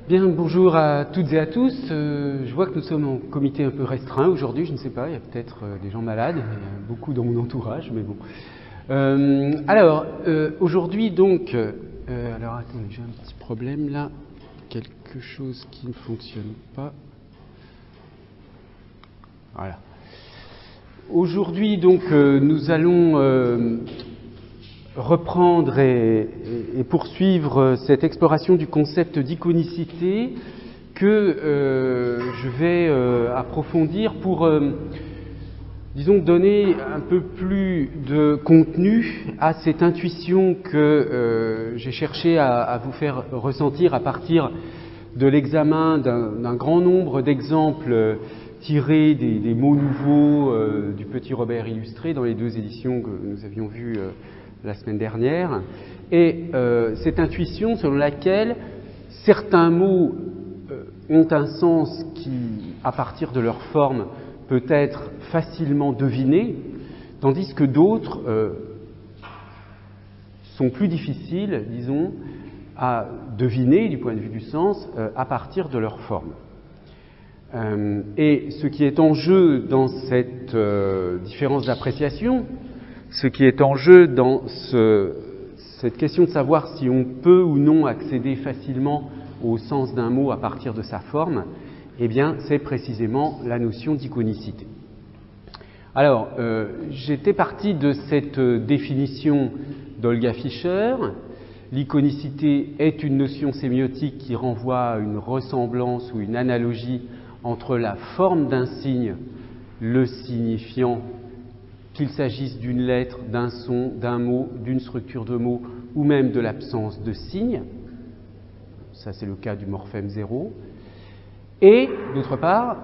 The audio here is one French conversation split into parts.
Bien, bonjour à toutes et à tous. Je vois que nous sommes en comité un peu restreint aujourd'hui, je ne sais pas, il y a peut-être des gens malades, il y a beaucoup dans mon entourage, mais bon. Aujourd'hui donc, alors attendez, j'ai un petit problème là, quelque chose qui ne fonctionne pas. Voilà. Aujourd'hui donc, nous allons reprendre et poursuivre cette exploration du concept d'iconicité que je vais approfondir pour, disons, donner un peu plus de contenu à cette intuition que j'ai cherché à vous faire ressentir à partir de l'examen d'un grand nombre d'exemples tirés des mots nouveaux du Petit Robert illustré dans les deux éditions que nous avions vues la semaine dernière, et cette intuition selon laquelle certains mots ont un sens qui, à partir de leur forme, peut être facilement deviné, tandis que d'autres sont plus difficiles, disons, à deviner du point de vue du sens à partir de leur forme. Et ce qui est en jeu dans cette différence d'appréciation, ce qui est en jeu dans cette question de savoir si on peut ou non accéder facilement au sens d'un mot à partir de sa forme, eh bien, c'est précisément la notion d'iconicité. Alors, j'étais parti de cette définition d'Olga Fischer. L'iconicité est une notion sémiotique qui renvoie à une ressemblance ou une analogie entre la forme d'un signe, le signifiant, qu'il s'agisse d'une lettre, d'un son, d'un mot, d'une structure de mot, ou même de l'absence de signe, ça c'est le cas du morphème 0, et d'autre part,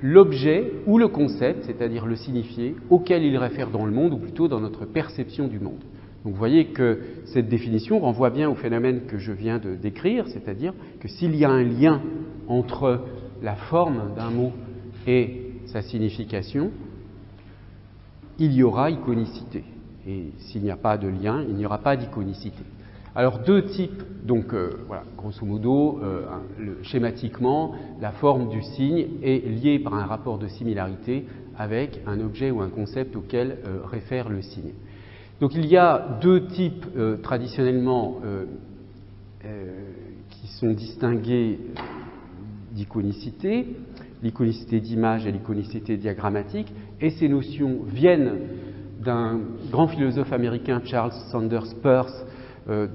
l'objet ou le concept, c'est-à-dire le signifié, auquel il réfère dans le monde, ou plutôt dans notre perception du monde. Donc vous voyez que cette définition renvoie bien au phénomène que je viens de décrire, c'est-à-dire que s'il y a un lien entre la forme d'un mot et sa signification, il y aura iconicité. Et s'il n'y a pas de lien, il n'y aura pas d'iconicité. Alors deux types, donc voilà, grosso modo, schématiquement, la forme du signe est liée par un rapport de similarité avec un objet ou un concept auquel réfère le signe. Donc il y a deux types traditionnellement qui sont distingués d'iconicité, l'iconicité d'image et l'iconicité diagrammatique, et ces notions viennent d'un grand philosophe américain, Charles Sanders Peirce,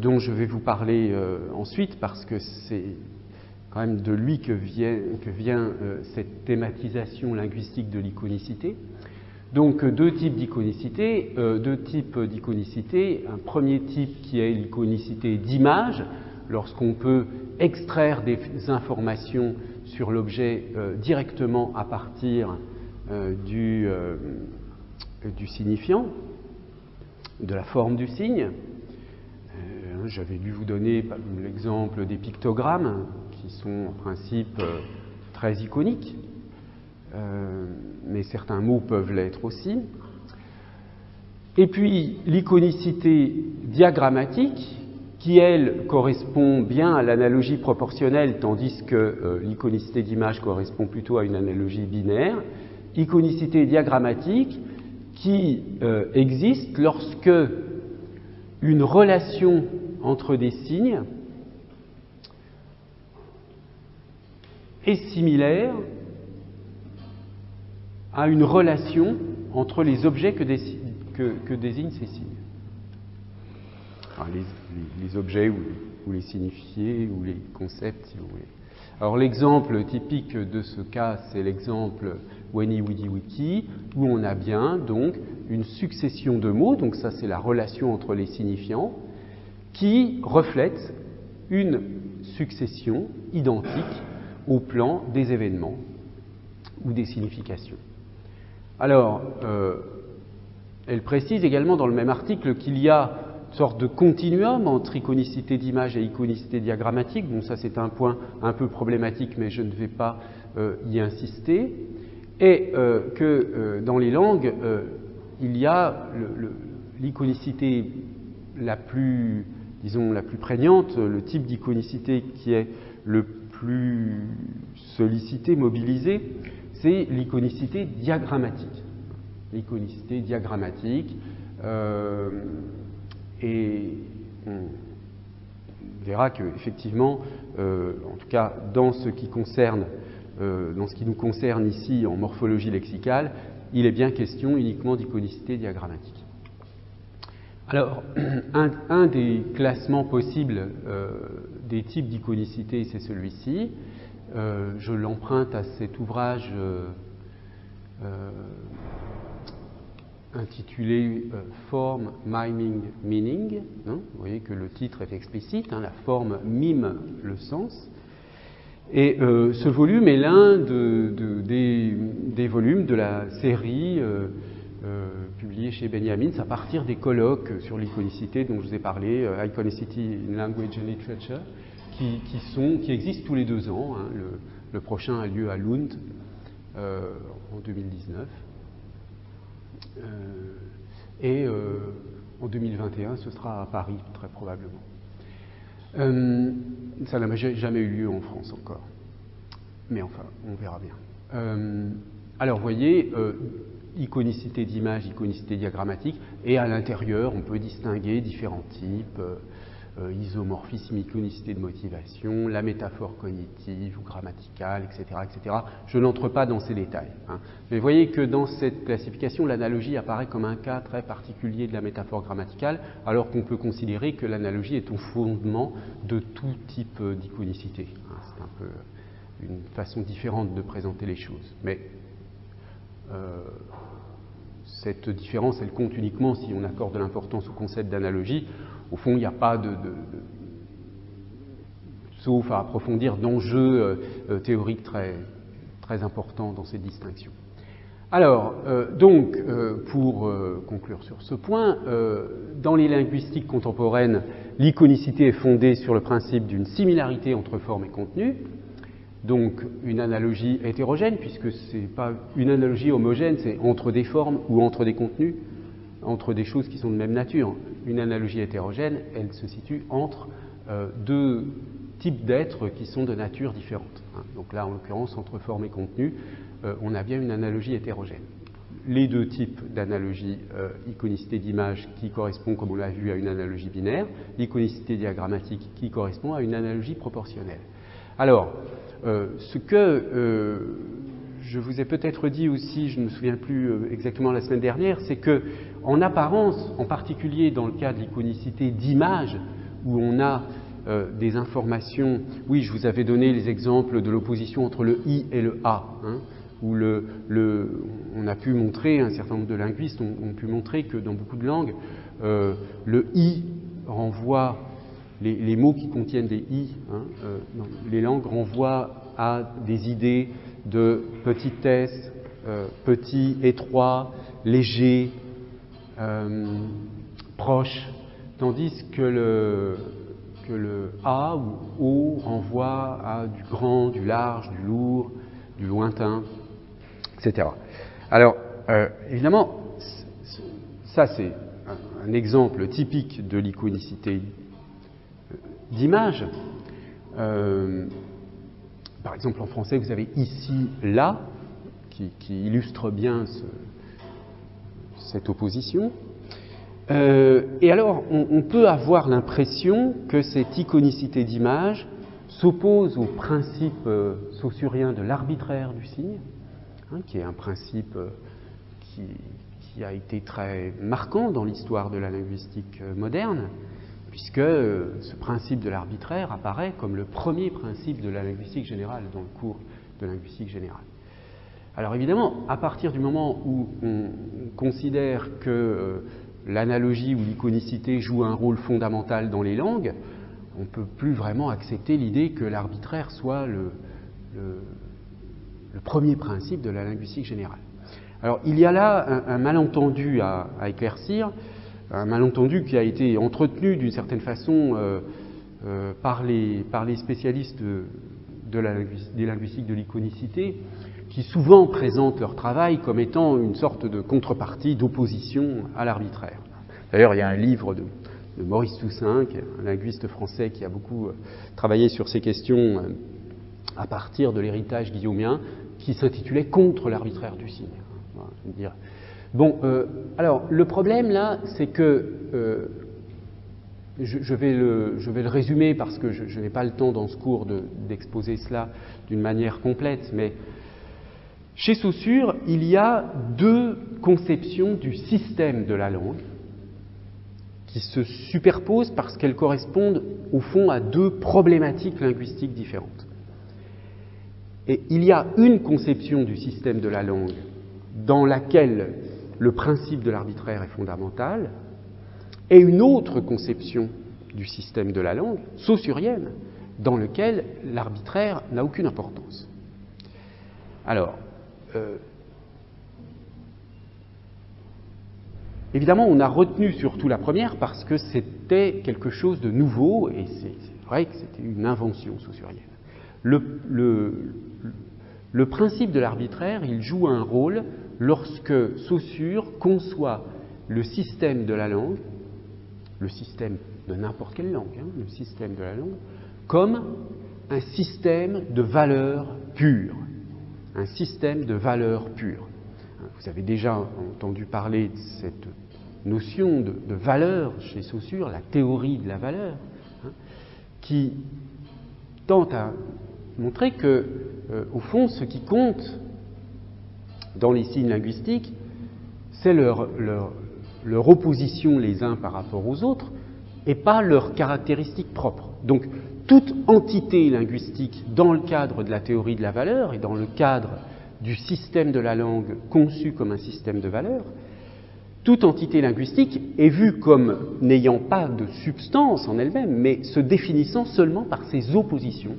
dont je vais vous parler ensuite, parce que c'est quand même de lui que vient cette thématisation linguistique de l'iconicité. Donc deux types d'iconicité, un premier type qui est l'iconicité d'image, lorsqu'on peut extraire des informations sur l'objet directement à partir du signifiant, de la forme du signe. J'avais dû vous donner l'exemple des pictogrammes, qui sont en principe très iconiques, mais certains mots peuvent l'être aussi. Et puis l'iconicité diagrammatique, qui, elle, correspond bien à l'analogie proportionnelle, tandis que l'iconicité d'image correspond plutôt à une analogie binaire. Iconicité diagrammatique qui existe lorsque une relation entre des signes est similaire à une relation entre les objets que désignent ces signes. Alors, les objets ou les signifiés ou les concepts, si vous voulez. Alors l'exemple typique de ce cas, c'est l'exemple Weni Widi Wiki, où on a bien donc une succession de mots, donc ça c'est la relation entre les signifiants, qui reflète une succession identique au plan des événements ou des significations. Alors, elle précise également dans le même article qu'il y a une sorte de continuum entre iconicité d'image et iconicité diagrammatique. Bon, ça c'est un point un peu problématique, mais je ne vais pas y insister. Et que dans les langues, il y a l'iconicité la plus disons, la plus prégnante, le type d'iconicité qui est le plus sollicité, mobilisé, c'est l'iconicité diagrammatique. L'iconicité diagrammatique, et on verra qu'effectivement, en tout cas dans ce qui nous concerne ici en morphologie lexicale, il est bien question uniquement d'iconicité diagrammatique. Alors, un des classements possibles des types d'iconicité, c'est celui-ci. Je l'emprunte à cet ouvrage intitulé Form, Miming, Meaning. Vous voyez que le titre est explicite, la forme mime le sens. Et ce volume est l'un des volumes de la série publiée chez Benjamins à partir des colloques sur l'iconicité dont je vous ai parlé, Iconicity in Language and Literature, qui existent tous les 2 ans. Le prochain a lieu à Lund en 2019. Et en 2021, ce sera à Paris, très probablement. Ça n'a jamais eu lieu en France encore. Mais enfin, on verra bien. Alors, vous voyez, iconicité d'image, iconicité diagrammatique, et à l'intérieur, on peut distinguer différents types, isomorphisme, iconicité de motivation, la métaphore cognitive ou grammaticale, etc., etc. Je n'entre pas dans ces détails. Mais vous voyez que dans cette classification, l'analogie apparaît comme un cas très particulier de la métaphore grammaticale, alors qu'on peut considérer que l'analogie est au fondement de tout type d'iconicité. C'est un peu une façon différente de présenter les choses. Mais cette différence, elle compte uniquement si on accorde de l'importance au concept d'analogie. Au fond, il n'y a pas sauf à approfondir, d'enjeux théoriques très, très importants dans cette distinction. Alors, pour conclure sur ce point, dans les linguistiques contemporaines, l'iconicité est fondée sur le principe d'une similarité entre forme et contenu, donc une analogie hétérogène, puisque ce n'est pas une analogie homogène, c'est entre des formes ou entre des contenus, entre des choses qui sont de même nature. Une analogie hétérogène, elle se situe entre 2 types d'êtres qui sont de nature différente. Donc là, en l'occurrence, entre forme et contenu, on a bien une analogie hétérogène. Les 2 types d'analogie, iconicité d'image qui correspond, comme on l'a vu, à une analogie binaire, l'iconicité diagrammatique qui correspond à une analogie proportionnelle. Alors, ce que je vous ai peut-être dit aussi, je ne me souviens plus exactement la semaine dernière, c'est que, en apparence, en particulier dans le cas de l'iconicité d'image, où on a des informations, oui, je vous avais donné les exemples de l'opposition entre le I et le A, où on a pu montrer, un certain nombre de linguistes ont pu montrer que dans beaucoup de langues, le I renvoie, les mots qui contiennent des I, les langues renvoient à des idées de petitesse, petit, étroit, léger, proche, tandis que le A ou O renvoie à du grand, du large, du lourd, du lointain, etc. Alors, évidemment, ça c'est un exemple typique de l'iconicité d'image. Par exemple, en français, vous avez ici, là, qui illustre bien cette opposition. Et alors, on peut avoir l'impression que cette iconicité d'image s'oppose au principe saussurien de l'arbitraire du signe, qui est un principe qui a été très marquant dans l'histoire de la linguistique moderne, puisque ce principe de l'arbitraire apparaît comme le premier principe de la linguistique générale dans le cours de linguistique générale. Alors évidemment, à partir du moment où on considère que l'analogie ou l'iconicité joue un rôle fondamental dans les langues, on ne peut plus vraiment accepter l'idée que l'arbitraire soit le premier principe de la linguistique générale. Alors il y a là un malentendu à éclaircir, un malentendu qui a été entretenu d'une certaine façon par les spécialistes des linguistiques de l'iconicité, qui souvent présentent leur travail comme étant une sorte de contrepartie, d'opposition à l'arbitraire. D'ailleurs, il y a un livre Maurice Toussaint, qui est un linguiste français qui a beaucoup travaillé sur ces questions à partir de l'héritage guillaumien, qui s'intitulait « Contre l'arbitraire du signe ». Voilà, je veux dire. Bon, alors le problème là, c'est que je vais le résumer parce que je n'ai pas le temps dans ce cours d'exposer cela d'une manière complète, mais chez Saussure, il y a deux conceptions du système de la langue qui se superposent parce qu'elles correspondent au fond à deux problématiques linguistiques différentes. Et il y a une conception du système de la langue dans laquelle le principe de l'arbitraire est fondamental, et une autre conception du système de la langue, saussurienne, dans laquelle l'arbitraire n'a aucune importance. Alors, évidemment, on a retenu surtout la première parce que c'était quelque chose de nouveau, et c'est vrai que c'était une invention saussurienne. Le principe de l'arbitraire, il joue un rôle lorsque Saussure conçoit le système de la langue, le système de n'importe quelle langue, le système de la langue, comme un système de valeurs pures. Un système de valeurs pures. Vous avez déjà entendu parler de cette notion de valeur chez Saussure, la théorie de la valeur, qui tente à montrer que, au fond, ce qui compte dans les signes linguistiques, c'est leur opposition les uns par rapport aux autres et pas leurs caractéristiques propres. Donc, toute entité linguistique dans le cadre de la théorie de la valeur et dans le cadre du système de la langue conçu comme un système de valeur, toute entité linguistique est vue comme n'ayant pas de substance en elle-même, mais se définissant seulement par ses oppositions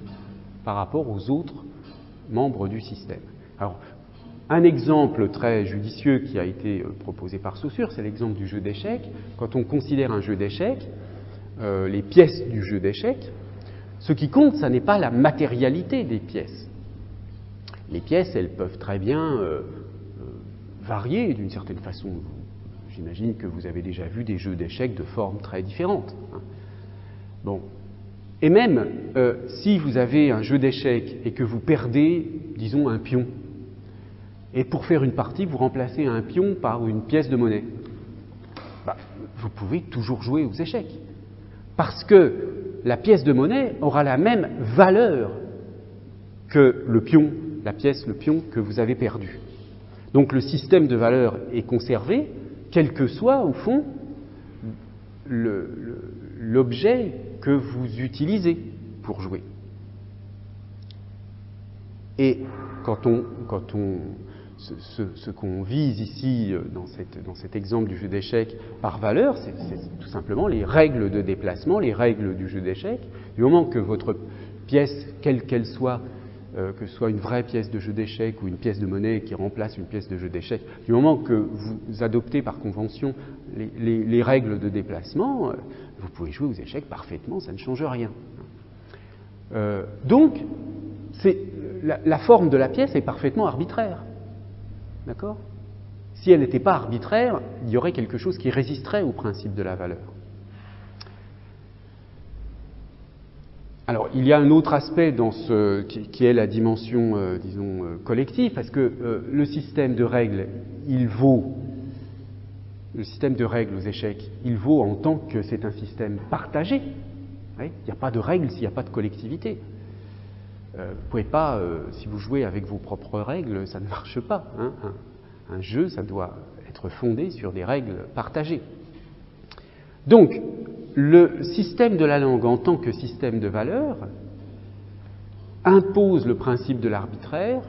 par rapport aux autres membres du système. Alors, un exemple très judicieux qui a été proposé par Saussure, c'est l'exemple du jeu d'échecs. Quand on considère un jeu d'échecs, les pièces du jeu d'échecs, ce qui compte, ça n'est pas la matérialité des pièces. Les pièces, elles peuvent très bien varier d'une certaine façon. J'imagine que vous avez déjà vu des jeux d'échecs de formes très différentes. Bon. Et même si vous avez un jeu d'échecs et que vous perdez, disons, un pion, et pour faire une partie, vous remplacez un pion par une pièce de monnaie, vous pouvez toujours jouer aux échecs. Parce que la pièce de monnaie aura la même valeur que le pion, la pièce, le pion que vous avez perdu. Donc le système de valeur est conservé, quel que soit, au fond, l'objet que vous utilisez pour jouer. Et ce qu'on vise ici dans cet exemple du jeu d'échecs par valeur, c'est tout simplement les règles de déplacement, les règles du jeu d'échecs. Du moment que votre pièce, quelle qu'elle soit, que ce soit une vraie pièce de jeu d'échecs ou une pièce de monnaie qui remplace une pièce de jeu d'échecs, du moment que vous adoptez par convention les règles de déplacement, vous pouvez jouer aux échecs parfaitement, ça ne change rien. Donc, la forme de la pièce est parfaitement arbitraire. D'accord ? Si elle n'était pas arbitraire, il y aurait quelque chose qui résisterait au principe de la valeur. Alors, il y a un autre aspect dans qui est la dimension, collective, parce que le système de règles, le système de règles aux échecs, il vaut en tant que c'est un système partagé. Il n'y a pas de règles s'il n'y a pas de collectivité. Vous ne pouvez pas, si vous jouez avec vos propres règles, ça ne marche pas. Un jeu, ça doit être fondé sur des règles partagées. Donc, le système de la langue en tant que système de valeurs impose le principe de l'arbitraire,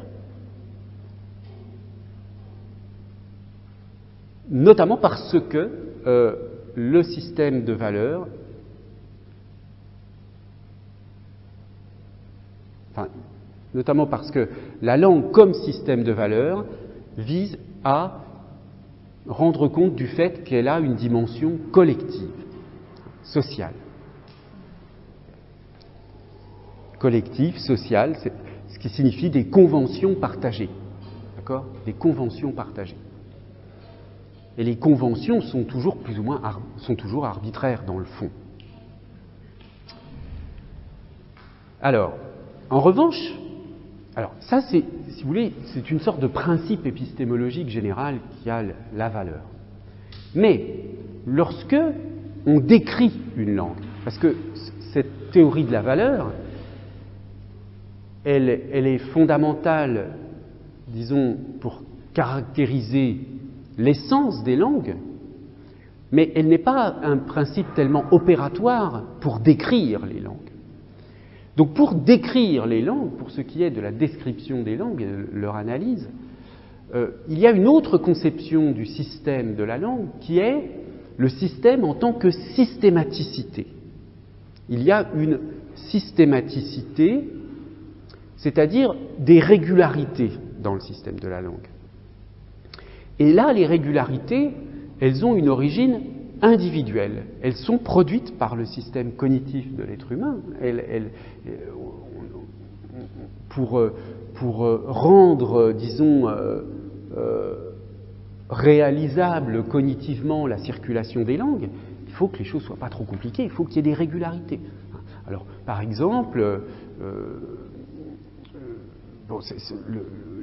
notamment parce que le système de valeurs, notamment parce que la langue comme système de valeurs vise à rendre compte du fait qu'elle a une dimension collective, sociale. Collective, sociale, c'est ce qui signifie des conventions partagées. D'accord ? Des conventions partagées. Et les conventions sont toujours plus ou moins arbitraires dans le fond. Alors, en revanche, ça c'est, si vous voulez, c'est une sorte de principe épistémologique général qui a la valeur. Mais lorsque on décrit une langue, parce que cette théorie de la valeur, elle est fondamentale, disons, pour caractériser l'essence des langues, mais elle n'est pas un principe tellement opératoire pour décrire les langues. Donc pour décrire les langues, pour ce qui est de la description des langues et de leur analyse, il y a une autre conception du système de la langue qui est le système en tant que systématicité. Il y a une systématicité, c'est-à-dire des régularités dans le système de la langue. Et là, les régularités, elles ont une origine individuelles. Elles sont produites par le système cognitif de l'être humain. Pour rendre, disons, réalisable cognitivement la circulation des langues, il faut que les choses ne soient pas trop compliquées, il faut qu'il y ait des régularités. Alors, par exemple,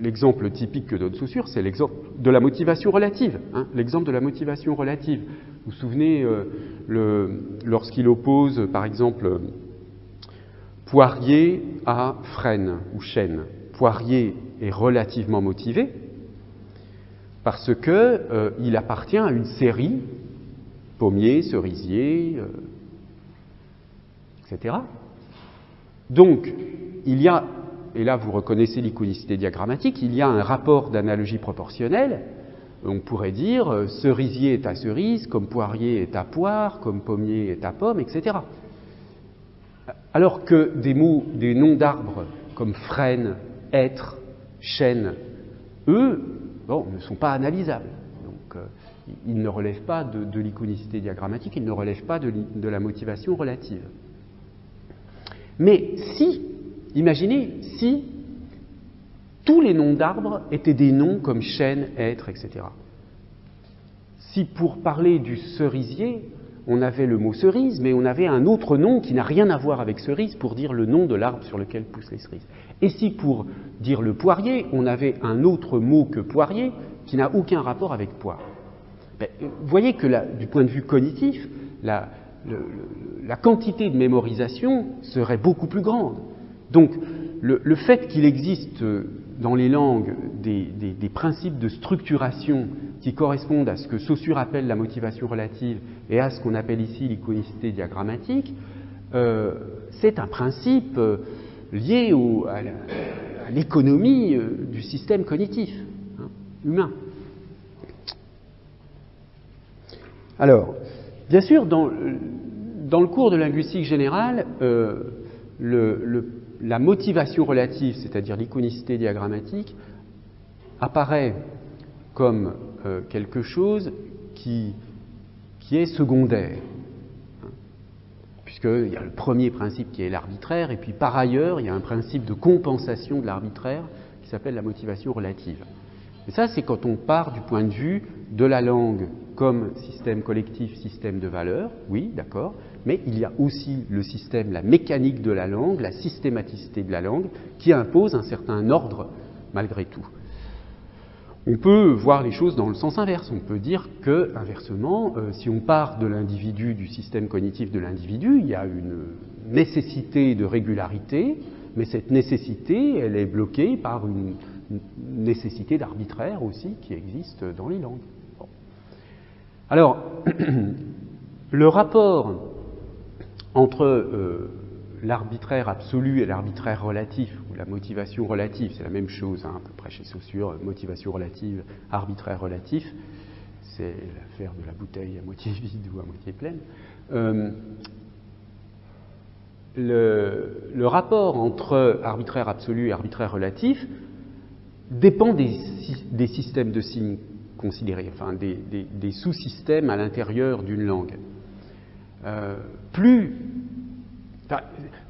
l'exemple typique que donne Saussure, c'est l'exemple de la motivation relative. L'exemple de la motivation relative. Vous vous souvenez, lorsqu'il oppose, par exemple, Poirier à Fresne ou Chêne. Poirier est relativement motivé parce qu'il appartient à une série, pommier, cerisier, etc. Donc, il y a, et là vous reconnaissez l'iconicité diagrammatique, il y a un rapport d'analogie proportionnelle. On pourrait dire cerisier est à cerise, comme poirier est à poire, comme pommier est à pomme, etc. Alors que des noms d'arbres comme frêne, hêtre, chêne, eux, ne sont pas analysables. Donc, ils ne relèvent pas de l'iconicité diagrammatique, ils ne relèvent pas de la motivation relative. Mais si, imaginez, si tous les noms d'arbres étaient des noms comme chêne, hêtre, etc. Si pour parler du cerisier, on avait le mot cerise, mais on avait un autre nom qui n'a rien à voir avec cerise pour dire le nom de l'arbre sur lequel poussent les cerises. Et si pour dire le poirier, on avait un autre mot que poirier qui n'a aucun rapport avec poire. Vous voyez que là, du point de vue cognitif, la quantité de mémorisation serait beaucoup plus grande. Donc, le fait qu'il existe dans les langues des principes de structuration qui correspondent à ce que Saussure appelle la motivation relative et à ce qu'on appelle ici l'iconicité diagrammatique, c'est un principe lié à l'économie du système cognitif humain. Alors, bien sûr, dans le cours de linguistique générale, la motivation relative, c'est-à-dire l'iconicité diagrammatique, apparaît comme quelque chose qui est secondaire. Puisqu'il y a le premier principe qui est l'arbitraire, et puis par ailleurs, il y a un principe de compensation de l'arbitraire qui s'appelle la motivation relative. Et ça, c'est quand on part du point de vue de la langue comme système collectif, système de valeurs, oui, d'accord, mais il y a aussi le système, la mécanique de la langue, la systématicité de la langue, qui impose un certain ordre malgré tout. On peut voir les choses dans le sens inverse. On peut dire que, inversement, si on part de l'individu, du système cognitif de l'individu, il y a une nécessité de régularité, mais cette nécessité, elle est bloquée par une nécessité d'arbitraire aussi qui existe dans les langues. Bon. Alors, le rapport entre l'arbitraire absolu et l'arbitraire relatif, ou la motivation relative, c'est la même chose, à peu près chez Saussure, motivation relative, arbitraire relatif, c'est l'affaire de la bouteille à moitié vide ou à moitié pleine. Le rapport entre arbitraire absolu et arbitraire relatif dépend des systèmes de signes considérés, enfin des sous-systèmes à l'intérieur d'une langue.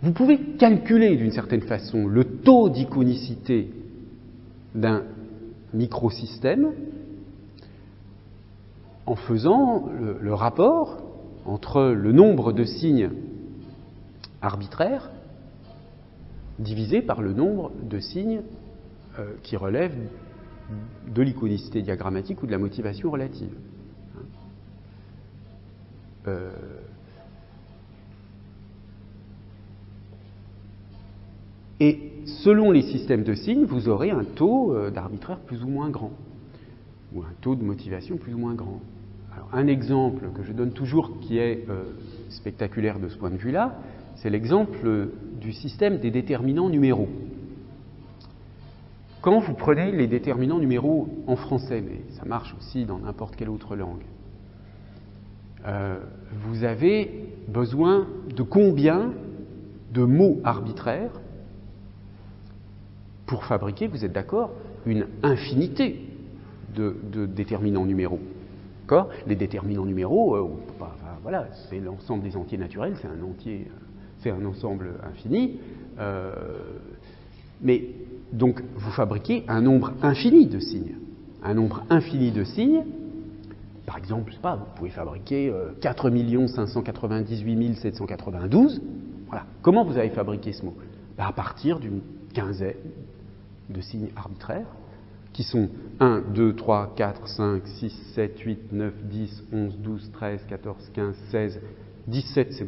Vous pouvez calculer d'une certaine façon le taux d'iconicité d'un microsystème en faisant le rapport entre le nombre de signes arbitraires divisé par le nombre de signes qui relèvent de l'iconicité diagrammatique ou de la motivation relative. Et selon les systèmes de signes, vous aurez un taux d'arbitraire plus ou moins grand, ou un taux de motivation plus ou moins grand. Alors, un exemple que je donne toujours qui est spectaculaire de ce point de vue-là, c'est l'exemple du système des déterminants numéraux. Quand vous prenez les déterminants numéraux en français, mais ça marche aussi dans n'importe quelle autre langue, vous avez besoin de combien de mots arbitraires pour fabriquer, vous êtes d'accord, une infinité de déterminants numéraux. D'accord ? Les déterminants numéraux, voilà, c'est l'ensemble des entiers naturels, c'est un ensemble infini. Mais donc, vous fabriquez un nombre infini de signes. Un nombre infini de signes, par exemple, je sais pas, vous pouvez fabriquer 4 598 792. Voilà. Comment vous avez fabriqué ce mot ? À partir d'une quinzaine de signes arbitraires, qui sont 1, 2, 3, 4, 5, 6, 7, 8, 9, 10, 11, 12, 13, 14, 15, 16, 17,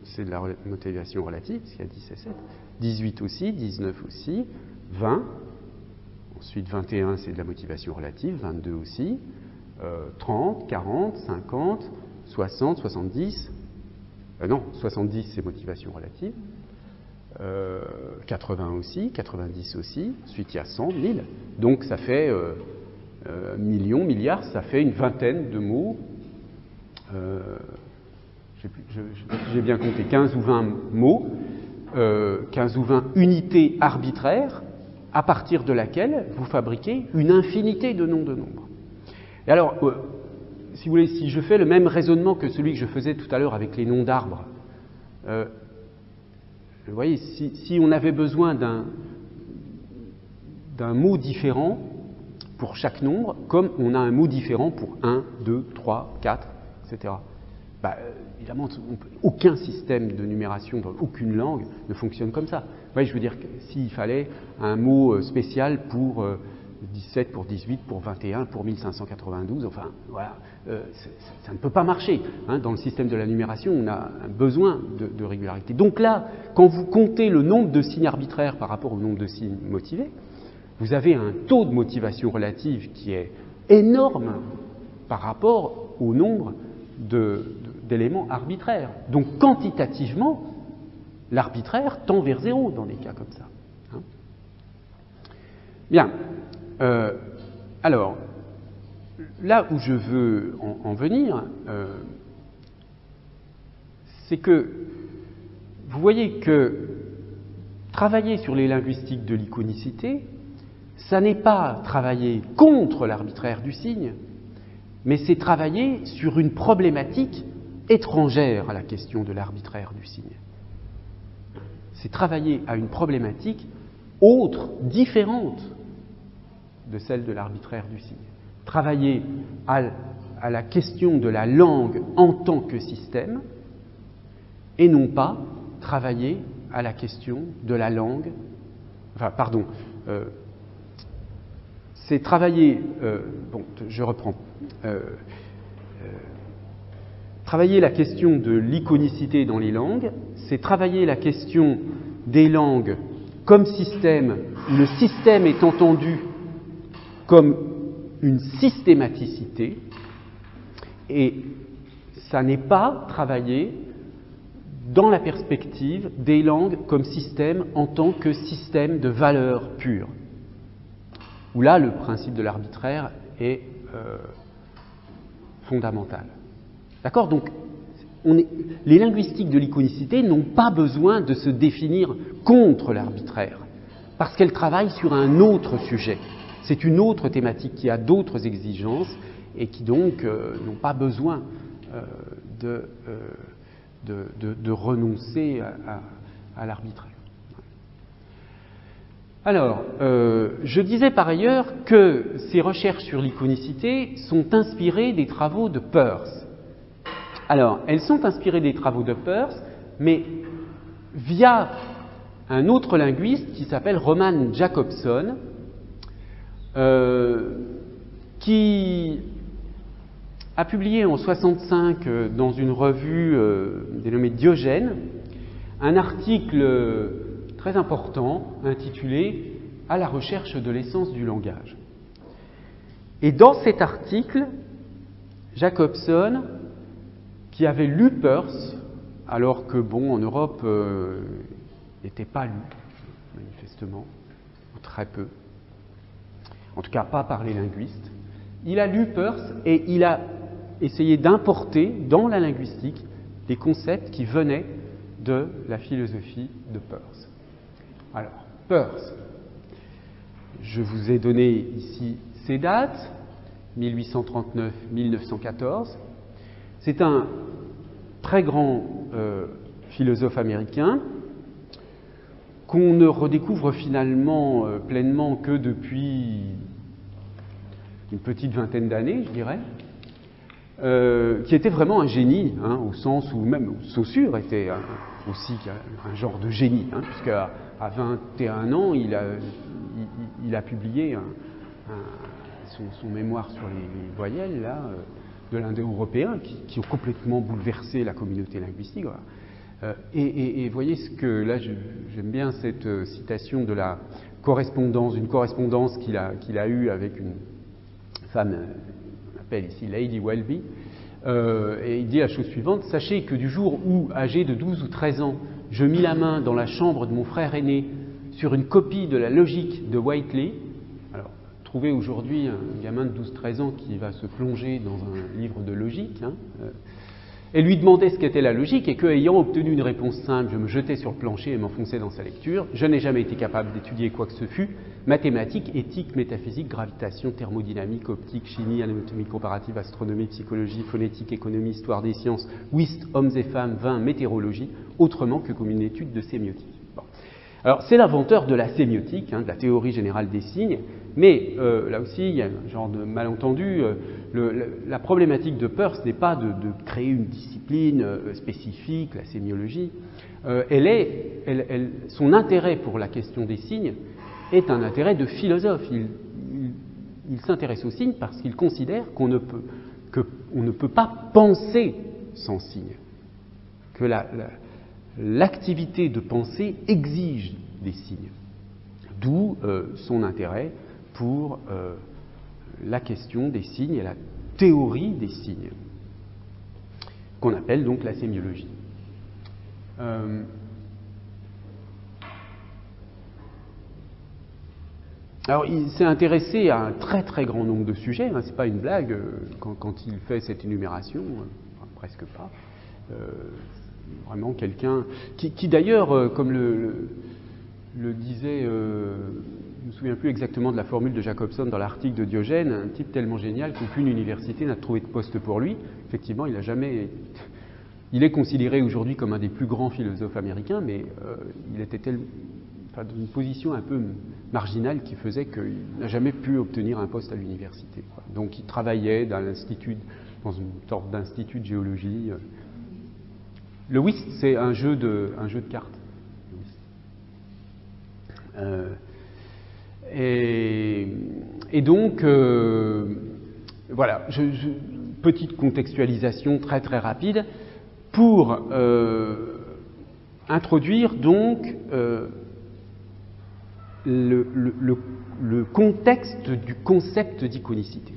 c'est de la motivation relative, parce qu'il y a 10 et 7, 18 aussi, 19 aussi, 20, ensuite 21, c'est de la motivation relative, 22 aussi, 30, 40, 50, 60, 70, non, 70 c'est motivation relative, 80 aussi, 90 aussi, ensuite il y a 100, 1000, donc ça fait millions, milliards, ça fait une vingtaine de mots, j'ai bien compté, 15 ou 20 mots, 15 ou 20 unités arbitraires, à partir de laquelle vous fabriquez une infinité de noms de nombres. Et alors, si vous voulez, si je fais le même raisonnement que celui que je faisais tout à l'heure avec les noms d'arbres, vous voyez, si on avait besoin d'un mot différent pour chaque nombre, comme on a un mot différent pour 1, 2, 3, 4, etc., évidemment, aucun système de numération dans aucune langue ne fonctionne comme ça. Vous voyez, je veux dire, s'il fallait un mot spécial pour 17, pour 18, pour 21, pour 1592, enfin, voilà, ça ne peut pas marcher. Hein. Dans le système de la numération, on a un besoin de régularité. Donc là, quand vous comptez le nombre de signes arbitraires par rapport au nombre de signes motivés, vous avez un taux de motivation relative qui est énorme par rapport au nombre d'éléments arbitraires. Donc quantitativement, l'arbitraire tend vers zéro dans des cas comme ça. Hein. Bien. Alors, là où je veux en venir, c'est que vous voyez que travailler sur les linguistiques de l'iconicité, ça n'est pas travailler contre l'arbitraire du signe, mais c'est travailler sur une problématique étrangère à la question de l'arbitraire du signe. C'est travailler à une problématique autre, différente de celle de l'arbitraire du signe. Travailler à la question de la langue en tant que système, et non pas travailler à la question de la langue, c'est travailler, je reprends, travailler la question de l'iconicité dans les langues, c'est travailler la question des langues comme système, où le système est entendu comme une systématicité, et ça n'est pas travailler dans la perspective des langues comme système en tant que système de valeurs pures, où là le principe de l'arbitraire est fondamental. D'accord ? Donc, les linguistiques de l'iconicité n'ont pas besoin de se définir contre l'arbitraire, parce qu'elles travaillent sur un autre sujet. C'est une autre thématique qui a d'autres exigences et qui donc n'ont pas besoin de renoncer à l'arbitraire. Alors, je disais par ailleurs que ces recherches sur l'iconicité sont inspirées des travaux de Peirce. Alors, elles sont inspirées des travaux de Peirce, mais via un autre linguiste qui s'appelle Roman Jakobson, qui a publié en 1965 dans une revue dénommée Diogène un article très important intitulé « À la recherche de l'essence du langage ». Et dans cet article, Jakobson, qui avait lu Peirce, alors que, bon, en Europe, n'était pas lu, manifestement, ou très peu, en tout cas pas par les linguistes, il a lu Peirce et il a essayé d'importer dans la linguistique des concepts qui venaient de la philosophie de Peirce. Alors, Peirce, je vous ai donné ici ces dates, 1839-1914. C'est un très grand philosophe américain qu'on ne redécouvre finalement pleinement que depuis une petite vingtaine d'années, je dirais, qui était vraiment un génie, hein, au sens où même Saussure était aussi un genre de génie, hein, puisqu'à 21 ans, il a publié son mémoire sur les voyelles là, de l'indo-européen, qui ont complètement bouleversé la communauté linguistique. Voilà. Et voyez ce que, là, j'aime bien cette citation de la correspondance, d'une correspondance qu'il a eue avec une femme, on appelle ici Lady Welby, et il dit la chose suivante: « Sachez que du jour où, âgé de 12 ou 13 ans, je mis la main dans la chambre de mon frère aîné sur une copie de la logique de Whiteley », alors, trouvez aujourd'hui un gamin de 12-13 ans qui va se plonger dans un livre de logique, hein, et lui demandait ce qu'était la logique, et que, ayant obtenu une réponse simple, je me jetais sur le plancher et m'enfonçais dans sa lecture. Je n'ai jamais été capable d'étudier quoi que ce fût, mathématiques, éthique, métaphysique, gravitation, thermodynamique, optique, chimie, anatomie comparative, astronomie, psychologie, phonétique, économie, histoire des sciences, whist, hommes et femmes, vin, météorologie, autrement que comme une étude de sémiotique. Bon. Alors, c'est l'inventeur de la sémiotique, hein, de la théorie générale des signes, mais là aussi, il y a un genre de malentendu. La problématique de Peirce n'est pas de créer une discipline spécifique, la sémiologie. Son intérêt pour la question des signes est un intérêt de philosophe. Il s'intéresse aux signes parce qu'il considère qu'on ne peut pas penser sans signes, que l'activité de pensée exige des signes. D'où son intérêt pour la question des signes et la théorie des signes, qu'on appelle donc la sémiologie. Alors, il s'est intéressé à un très très grand nombre de sujets, hein, c'est pas une blague quand il fait cette énumération, presque pas. Vraiment quelqu'un qui d'ailleurs, comme le disait, je ne me souviens plus exactement de la formule de Jakobson dans l'article de Diogène, un type tellement génial qu'aucune université n'a trouvé de poste pour lui. Effectivement, il est considéré aujourd'hui comme un des plus grands philosophes américains, mais il était dans une position un peu marginale qui faisait qu'il n'a jamais pu obtenir un poste à l'université. Donc il travaillait dans une sorte d'institut de géologie. Le whist, c'est un jeu de cartes. Et donc, voilà, petite contextualisation très très rapide pour introduire donc le contexte du concept d'iconicité.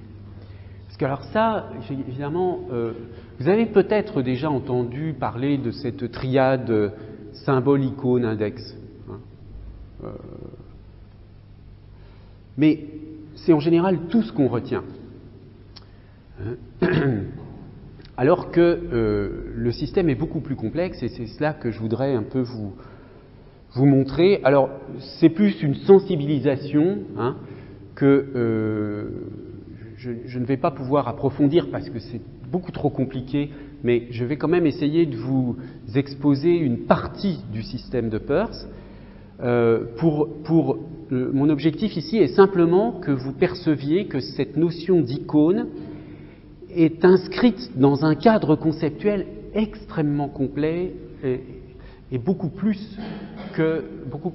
Parce que alors ça, évidemment, vous avez peut-être déjà entendu parler de cette triade symbole, icône, index. Mais c'est en général tout ce qu'on retient. Alors que le système est beaucoup plus complexe, et c'est cela que je voudrais un peu vous montrer. Alors, c'est plus une sensibilisation que je ne vais pas pouvoir approfondir parce que c'est beaucoup trop compliqué, mais je vais quand même essayer de vous exposer une partie du système de Peirce pour mon objectif ici est simplement que vous perceviez que cette notion d'icône est inscrite dans un cadre conceptuel extrêmement complet et beaucoup plus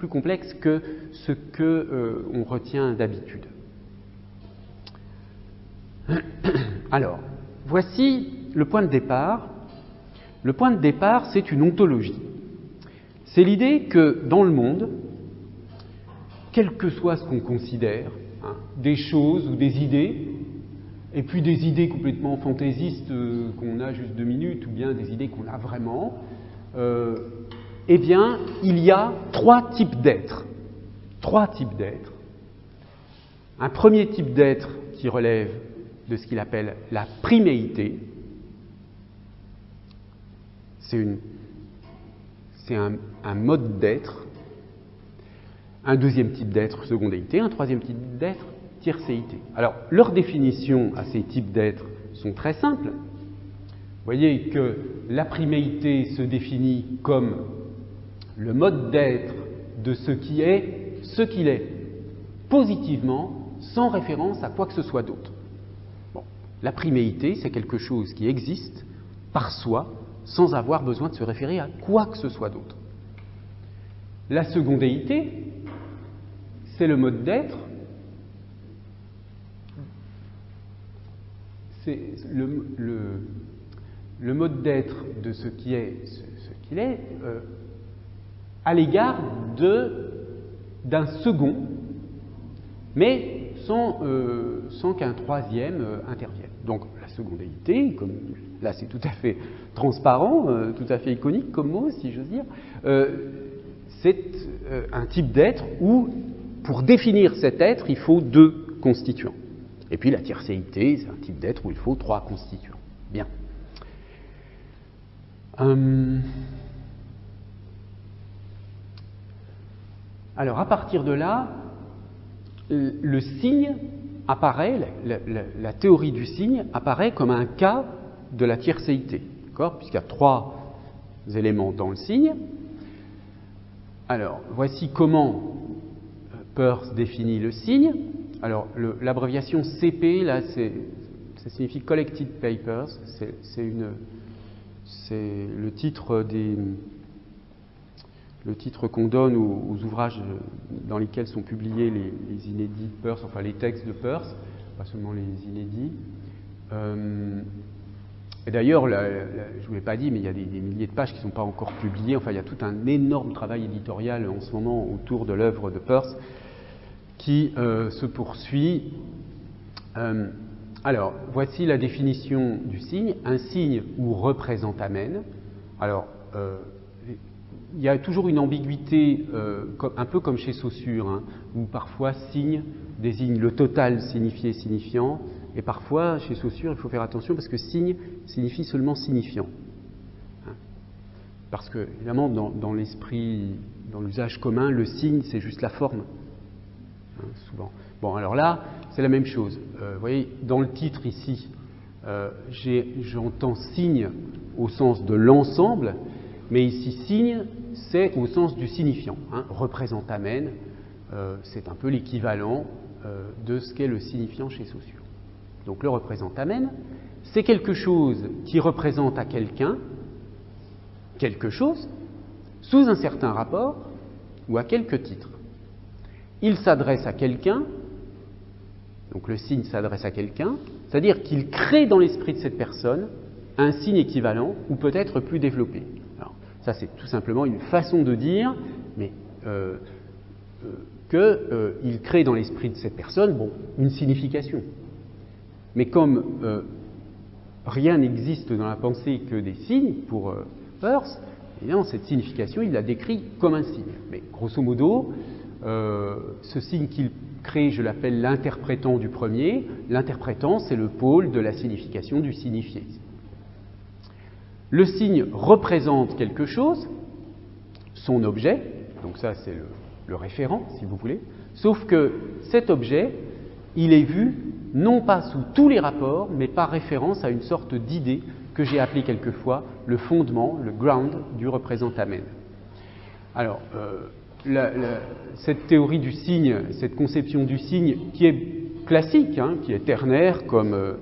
complexe que ce que on retient d'habitude. Alors, voici le point de départ. Le point de départ, c'est une ontologie. C'est l'idée que dans le monde, quel que soit ce qu'on considère, des choses ou des idées, et puis des idées complètement fantaisistes qu'on a juste 2 minutes, ou bien des idées qu'on a vraiment, eh bien, il y a 3 types d'êtres. 3 types d'êtres. Un premier type d'être qui relève de ce qu'il appelle la priméité. C'est un mode d'être. Un deuxième type d'être, secondéité. Un troisième type d'être, tiercéité. Alors, leurs définitions à ces types d'êtres sont très simples. Vous voyez que la priméité se définit comme le mode d'être de ce qui est ce qu'il est, positivement, sans référence à quoi que ce soit d'autre. Bon. La priméité, c'est quelque chose qui existe par soi, sans avoir besoin de se référer à quoi que ce soit d'autre. La secondéité, c'est le mode d'être, c'est le mode d'être de ce qui est ce qu'il est à l'égard d'un second, mais sans qu'un troisième intervienne. Donc la secondéité, comme là c'est tout à fait transparent, tout à fait iconique comme mot, si j'ose dire, c'est un type d'être où, pour définir cet être, il faut 2 constituants. Et puis la tiercéité, c'est un type d'être où il faut 3 constituants. Bien. Alors, à partir de là, le signe apparaît, la théorie du signe apparaît comme un cas de la tiercéité, d'accord ? Puisqu'il y a 3 éléments dans le signe. Alors, voici comment Peirce définit le signe. Alors, l'abréviation CP, là, ça signifie Collected Papers. C'est le titre qu'on donne aux ouvrages dans lesquels sont publiés les inédits de Peirce, enfin les textes de Peirce, pas seulement les inédits. Et d'ailleurs, je ne vous l'ai pas dit, mais il y a des milliers de pages qui ne sont pas encore publiées. Enfin, il y a tout un énorme travail éditorial en ce moment autour de l'œuvre de Peirce qui se poursuit. Alors, voici la définition du signe. Un signe ou représentamen. Alors, il y a toujours une ambiguïté, un peu comme chez Saussure, où parfois signe désigne le total signifié signifiant, et parfois chez Saussure il faut faire attention parce que signe signifie seulement signifiant. Parce que, évidemment, dans l'esprit, dans l'usage commun, le signe c'est juste la forme, souvent. Bon, alors là, c'est la même chose. Vous voyez, dans le titre ici, j'entends signe au sens de l'ensemble, mais ici, signe, c'est au sens du signifiant. Représentamen, c'est un peu l'équivalent de ce qu'est le signifiant chez Saussure. Donc le représentamen, c'est quelque chose qui représente à quelqu'un quelque chose sous un certain rapport ou à quelques titres. Il s'adresse à quelqu'un, donc le signe s'adresse à quelqu'un, c'est-à-dire qu'il crée dans l'esprit de cette personne un signe équivalent ou peut-être plus développé. Alors, ça, c'est tout simplement une façon de dire, mais qu'il crée dans l'esprit de cette personne, une signification. Mais comme rien n'existe dans la pensée que des signes pour Peirce, évidemment, cette signification, il la décrit comme un signe. Mais grosso modo, ce signe qu'il crée, je l'appelle l'interprétant du premier. L'interprétant, c'est le pôle de la signification du signifié. Le signe représente quelque chose, son objet, donc ça c'est le référent, si vous voulez, sauf que cet objet, il est vu non pas sous tous les rapports, mais par référence à une sorte d'idée que j'ai appelée quelquefois le fondement, le ground du représentamen. Alors, cette théorie du signe, cette conception du signe qui est classique, hein, qui est ternaire comme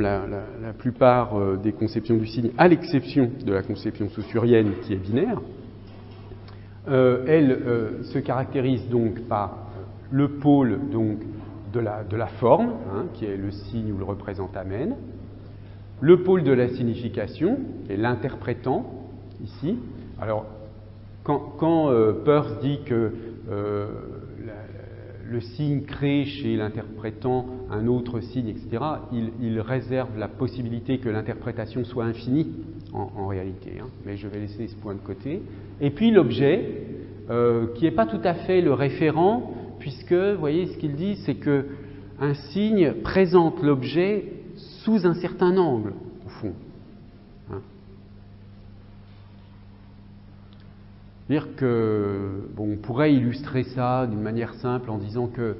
la plupart des conceptions du signe, à l'exception de la conception saussurienne qui est binaire, elle se caractérise donc par le pôle donc, de la forme, hein, qui est le signe ou le représentamène, le pôle de la signification, qui est l'interprétant, ici. Alors, quand Peirce dit que le signe crée chez l'interprétant un autre signe, etc., il réserve la possibilité que l'interprétation soit infinie, en réalité. Hein, mais je vais laisser ce point de côté. Et puis l'objet, qui n'est pas tout à fait le référent, puisque, vous voyez, ce qu'il dit, c'est qu'un signe présente l'objet sous un certain angle, au fond. Hein. C'est-à-dire que, bon, on pourrait illustrer ça d'une manière simple en disant que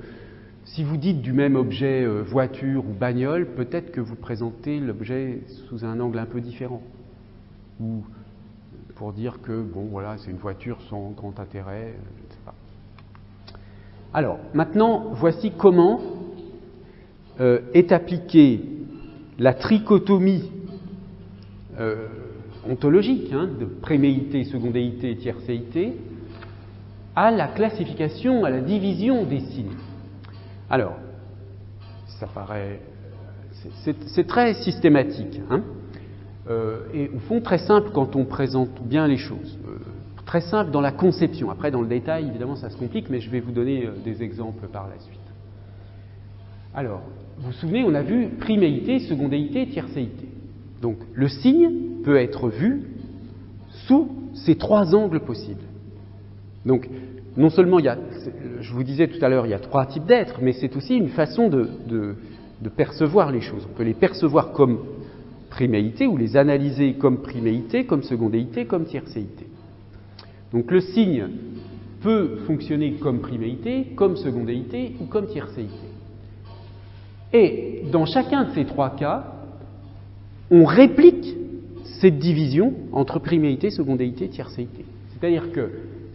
si vous dites du même objet voiture ou bagnole, peut-être que vous présentez l'objet sous un angle un peu différent. Ou pour dire que, bon, voilà, c'est une voiture sans grand intérêt, je ne sais pas. Alors, maintenant, voici comment est appliquée la trichotomie ontologique, hein, de préméité, secondéité et tiercéité, à la classification, à la division des signes. Alors, ça paraît... c'est très systématique, hein, et au fond très simple quand on présente bien les choses. Très simple dans la conception. Après, dans le détail, évidemment, ça se complique, mais je vais vous donner des exemples par la suite. Alors, vous vous souvenez, on a vu priméité, secondéité, tiercéité. Donc, le signe peut être vu sous ces trois angles possibles. Donc, non seulement il y a, je vous disais tout à l'heure, il y a trois types d'êtres, mais c'est aussi une façon de percevoir les choses. On peut les percevoir comme priméité ou les analyser comme priméité, comme secondéité, comme tiercéité. Donc le signe peut fonctionner comme priméité, comme secondéité ou comme tiercéité. Et dans chacun de ces trois cas, on réplique cette division entre priméité, secondéité et tiercéité. C'est-à-dire que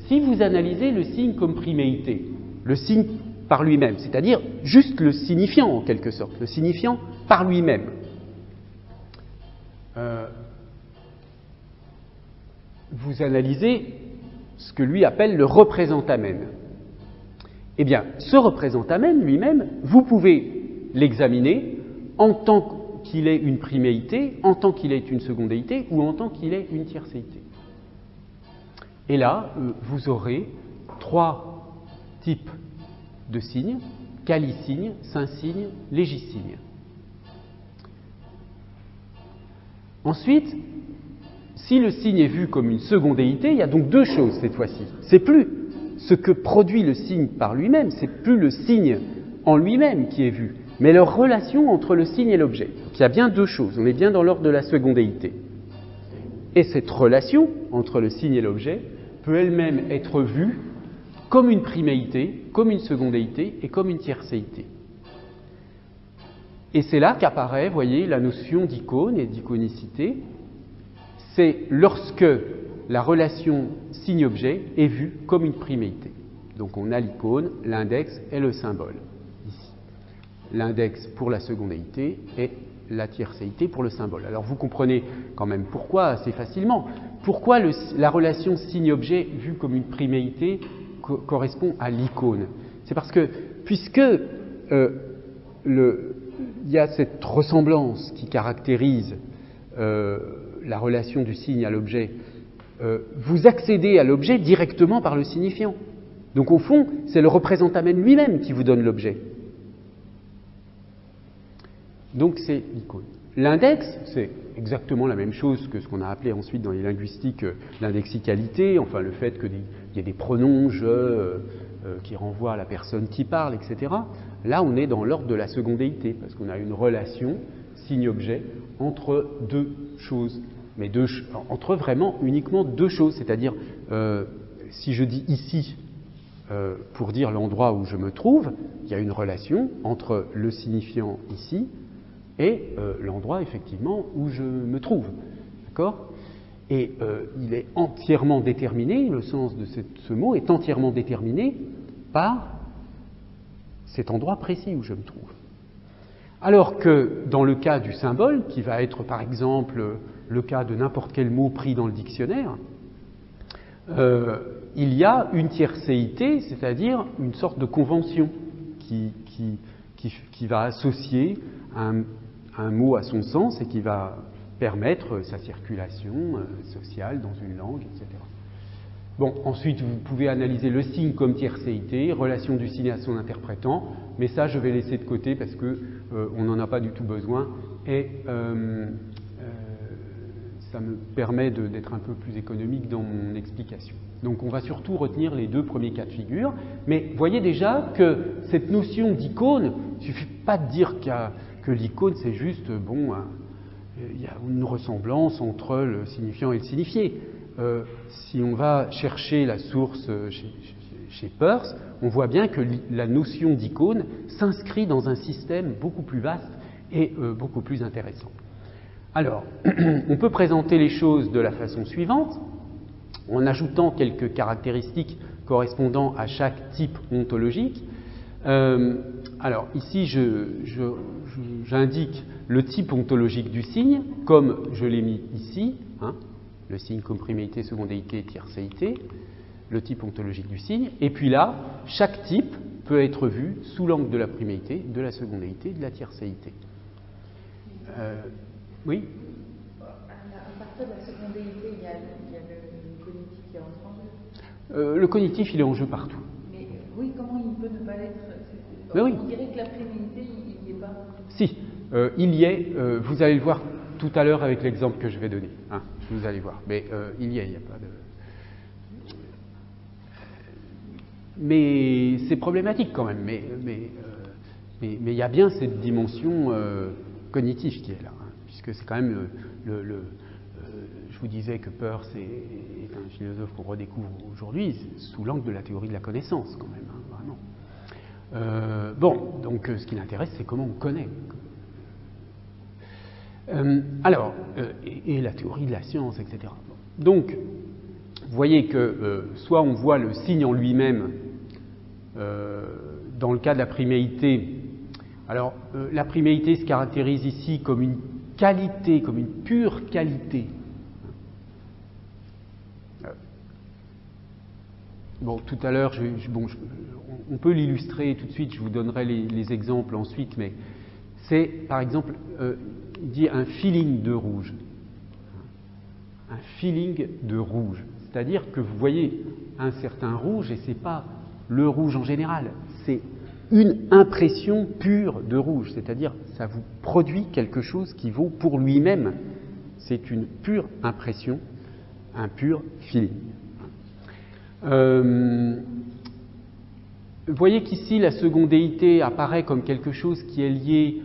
si vous analysez le signe comme priméité, le signe par lui-même, c'est-à-dire juste le signifiant en quelque sorte, le signifiant par lui-même, vous analysez ce que lui appelle le représentamène. Eh bien, ce représentamène lui-même, vous pouvez l'examiner en tant qu'il est une priméité, en tant qu'il est une secondéité ou en tant qu'il est une tiercéité. Et là, vous aurez trois types de signes, qualisigne, saint-signe, légisigne. Ensuite, si le signe est vu comme une secondéité, il y a donc deux choses cette fois-ci. C'est plus ce que produit le signe par lui-même, c'est plus le signe en lui-même qui est vu, mais leur relation entre le signe et l'objet. Donc il y a bien deux choses, on est bien dans l'ordre de la secondéité. Et cette relation entre le signe et l'objet peut elle-même être vue comme une priméité, comme une secondéité et comme une tiercéité. Et c'est là qu'apparaît, voyez, la notion d'icône et d'iconicité. C'est lorsque la relation signe-objet est vue comme une priméité. Donc on a l'icône, l'index et le symbole, ici. L'index pour la secondéité et la tiercéité pour le symbole. Alors vous comprenez quand même pourquoi assez facilement. Pourquoi la relation signe-objet vue comme une priméité correspond à l'icône. C'est parce que, puisque il y a cette ressemblance qui caractérise la relation du signe à l'objet, vous accédez à l'objet directement par le signifiant. Donc au fond, c'est le représentamène lui-même qui vous donne l'objet. Donc c'est l'icône. L'index, c'est exactement la même chose que ce qu'on a appelé ensuite dans les linguistiques l'indexicalité, enfin le fait qu'il y ait des pronoms, je, qui renvoient à la personne qui parle, etc. Là, on est dans l'ordre de la secondéité, parce qu'on a une relation signe-objet entre deux choses, mais entre vraiment uniquement deux choses, c'est-à-dire si je dis ici, pour dire l'endroit où je me trouve, il y a une relation entre le signifiant ici et l'endroit effectivement où je me trouve. D'accord ? Et il est entièrement déterminé, le sens de ce mot est entièrement déterminé par cet endroit précis où je me trouve. Alors que dans le cas du symbole, qui va être par exemple le cas de n'importe quel mot pris dans le dictionnaire, il y a une tiercéité, c'est-à-dire une sorte de convention qui va associer un mot à son sens et qui va permettre sa circulation sociale dans une langue, etc. Bon, ensuite, vous pouvez analyser le signe comme tiercéité, relation du signe à son interprétant, mais ça, je vais laisser de côté parce que on n'en a pas du tout besoin et ça me permet d'être un peu plus économique dans mon explication. Donc, on va surtout retenir les deux premiers cas de figure, mais voyez déjà que cette notion d'icône, il ne suffit pas de dire que l'icône, c'est juste, bon, il y a une ressemblance entre le signifiant et le signifié. Si on va chercher la source chez Peirce, on voit bien que la notion d'icône s'inscrit dans un système beaucoup plus vaste et beaucoup plus intéressant. Alors, on peut présenter les choses de la façon suivante, en ajoutant quelques caractéristiques correspondant à chaque type ontologique. Alors, ici, j'indique le type ontologique du signe, comme je l'ai mis ici, hein, le signe comme priméité, secondéité et tiercéité, le type ontologique du signe. Et puis là, chaque type peut être vu sous l'angle de la priméité, de la secondéité, de la tiercéité. Oui. À partir de la secondéité, il y a le cognitif qui rentre en jeu. Le cognitif, il est en jeu partout. Mais oui, comment il peut ne pas l'être? Oui. On dirait que la priméité, il n'y est pas. Si, il y est. Vous allez le voir tout à l'heure avec l'exemple que je vais donner. Hein, vous allez voir. Mais il y a pas de. Mais c'est problématique quand même. Mais il y a bien cette dimension cognitive qui est là, hein, puisque c'est quand même je vous disais que Peirce est un philosophe qu'on redécouvre aujourd'hui sous l'angle de la théorie de la connaissance, quand même, hein, vraiment. Bon, donc ce qui l'intéresse, c'est comment on connaît. Alors, et la théorie de la science, etc. Donc, vous voyez que soit on voit le signe en lui-même, dans le cas de la priméité. Alors, la priméité se caractérise ici comme une qualité, comme une pure qualité. Bon, tout à l'heure, on peut l'illustrer tout de suite, je vous donnerai les exemples ensuite, mais c'est, par exemple, il dit un feeling de rouge. Un feeling de rouge. C'est-à-dire que vous voyez un certain rouge, et ce n'est pas le rouge en général, c'est une impression pure de rouge, c'est-à-dire ça vous produit quelque chose qui vaut pour lui-même. C'est une pure impression, un pur feeling. Vous voyez qu'ici la secondéité apparaît comme quelque chose qui est lié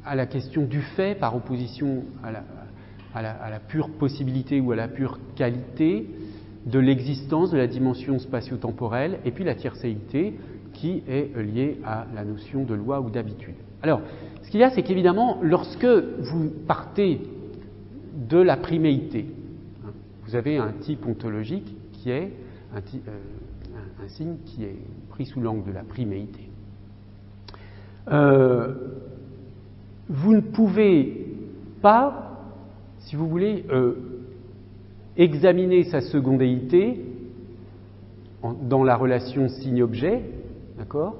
à la question du fait par opposition à la pure possibilité ou à la pure qualité de l'existence de la dimension spatio-temporelle, et puis la tiercéité qui est liée à la notion de loi ou d'habitude. Alors, ce qu'il y a, c'est qu'évidemment, lorsque vous partez de la priméité, hein, vous avez un type ontologique qui est un signe qui est pris sous l'angle de la priméité. Vous ne pouvez pas, si vous voulez, examiner sa secondéité dans la relation signe-objet, d'accord,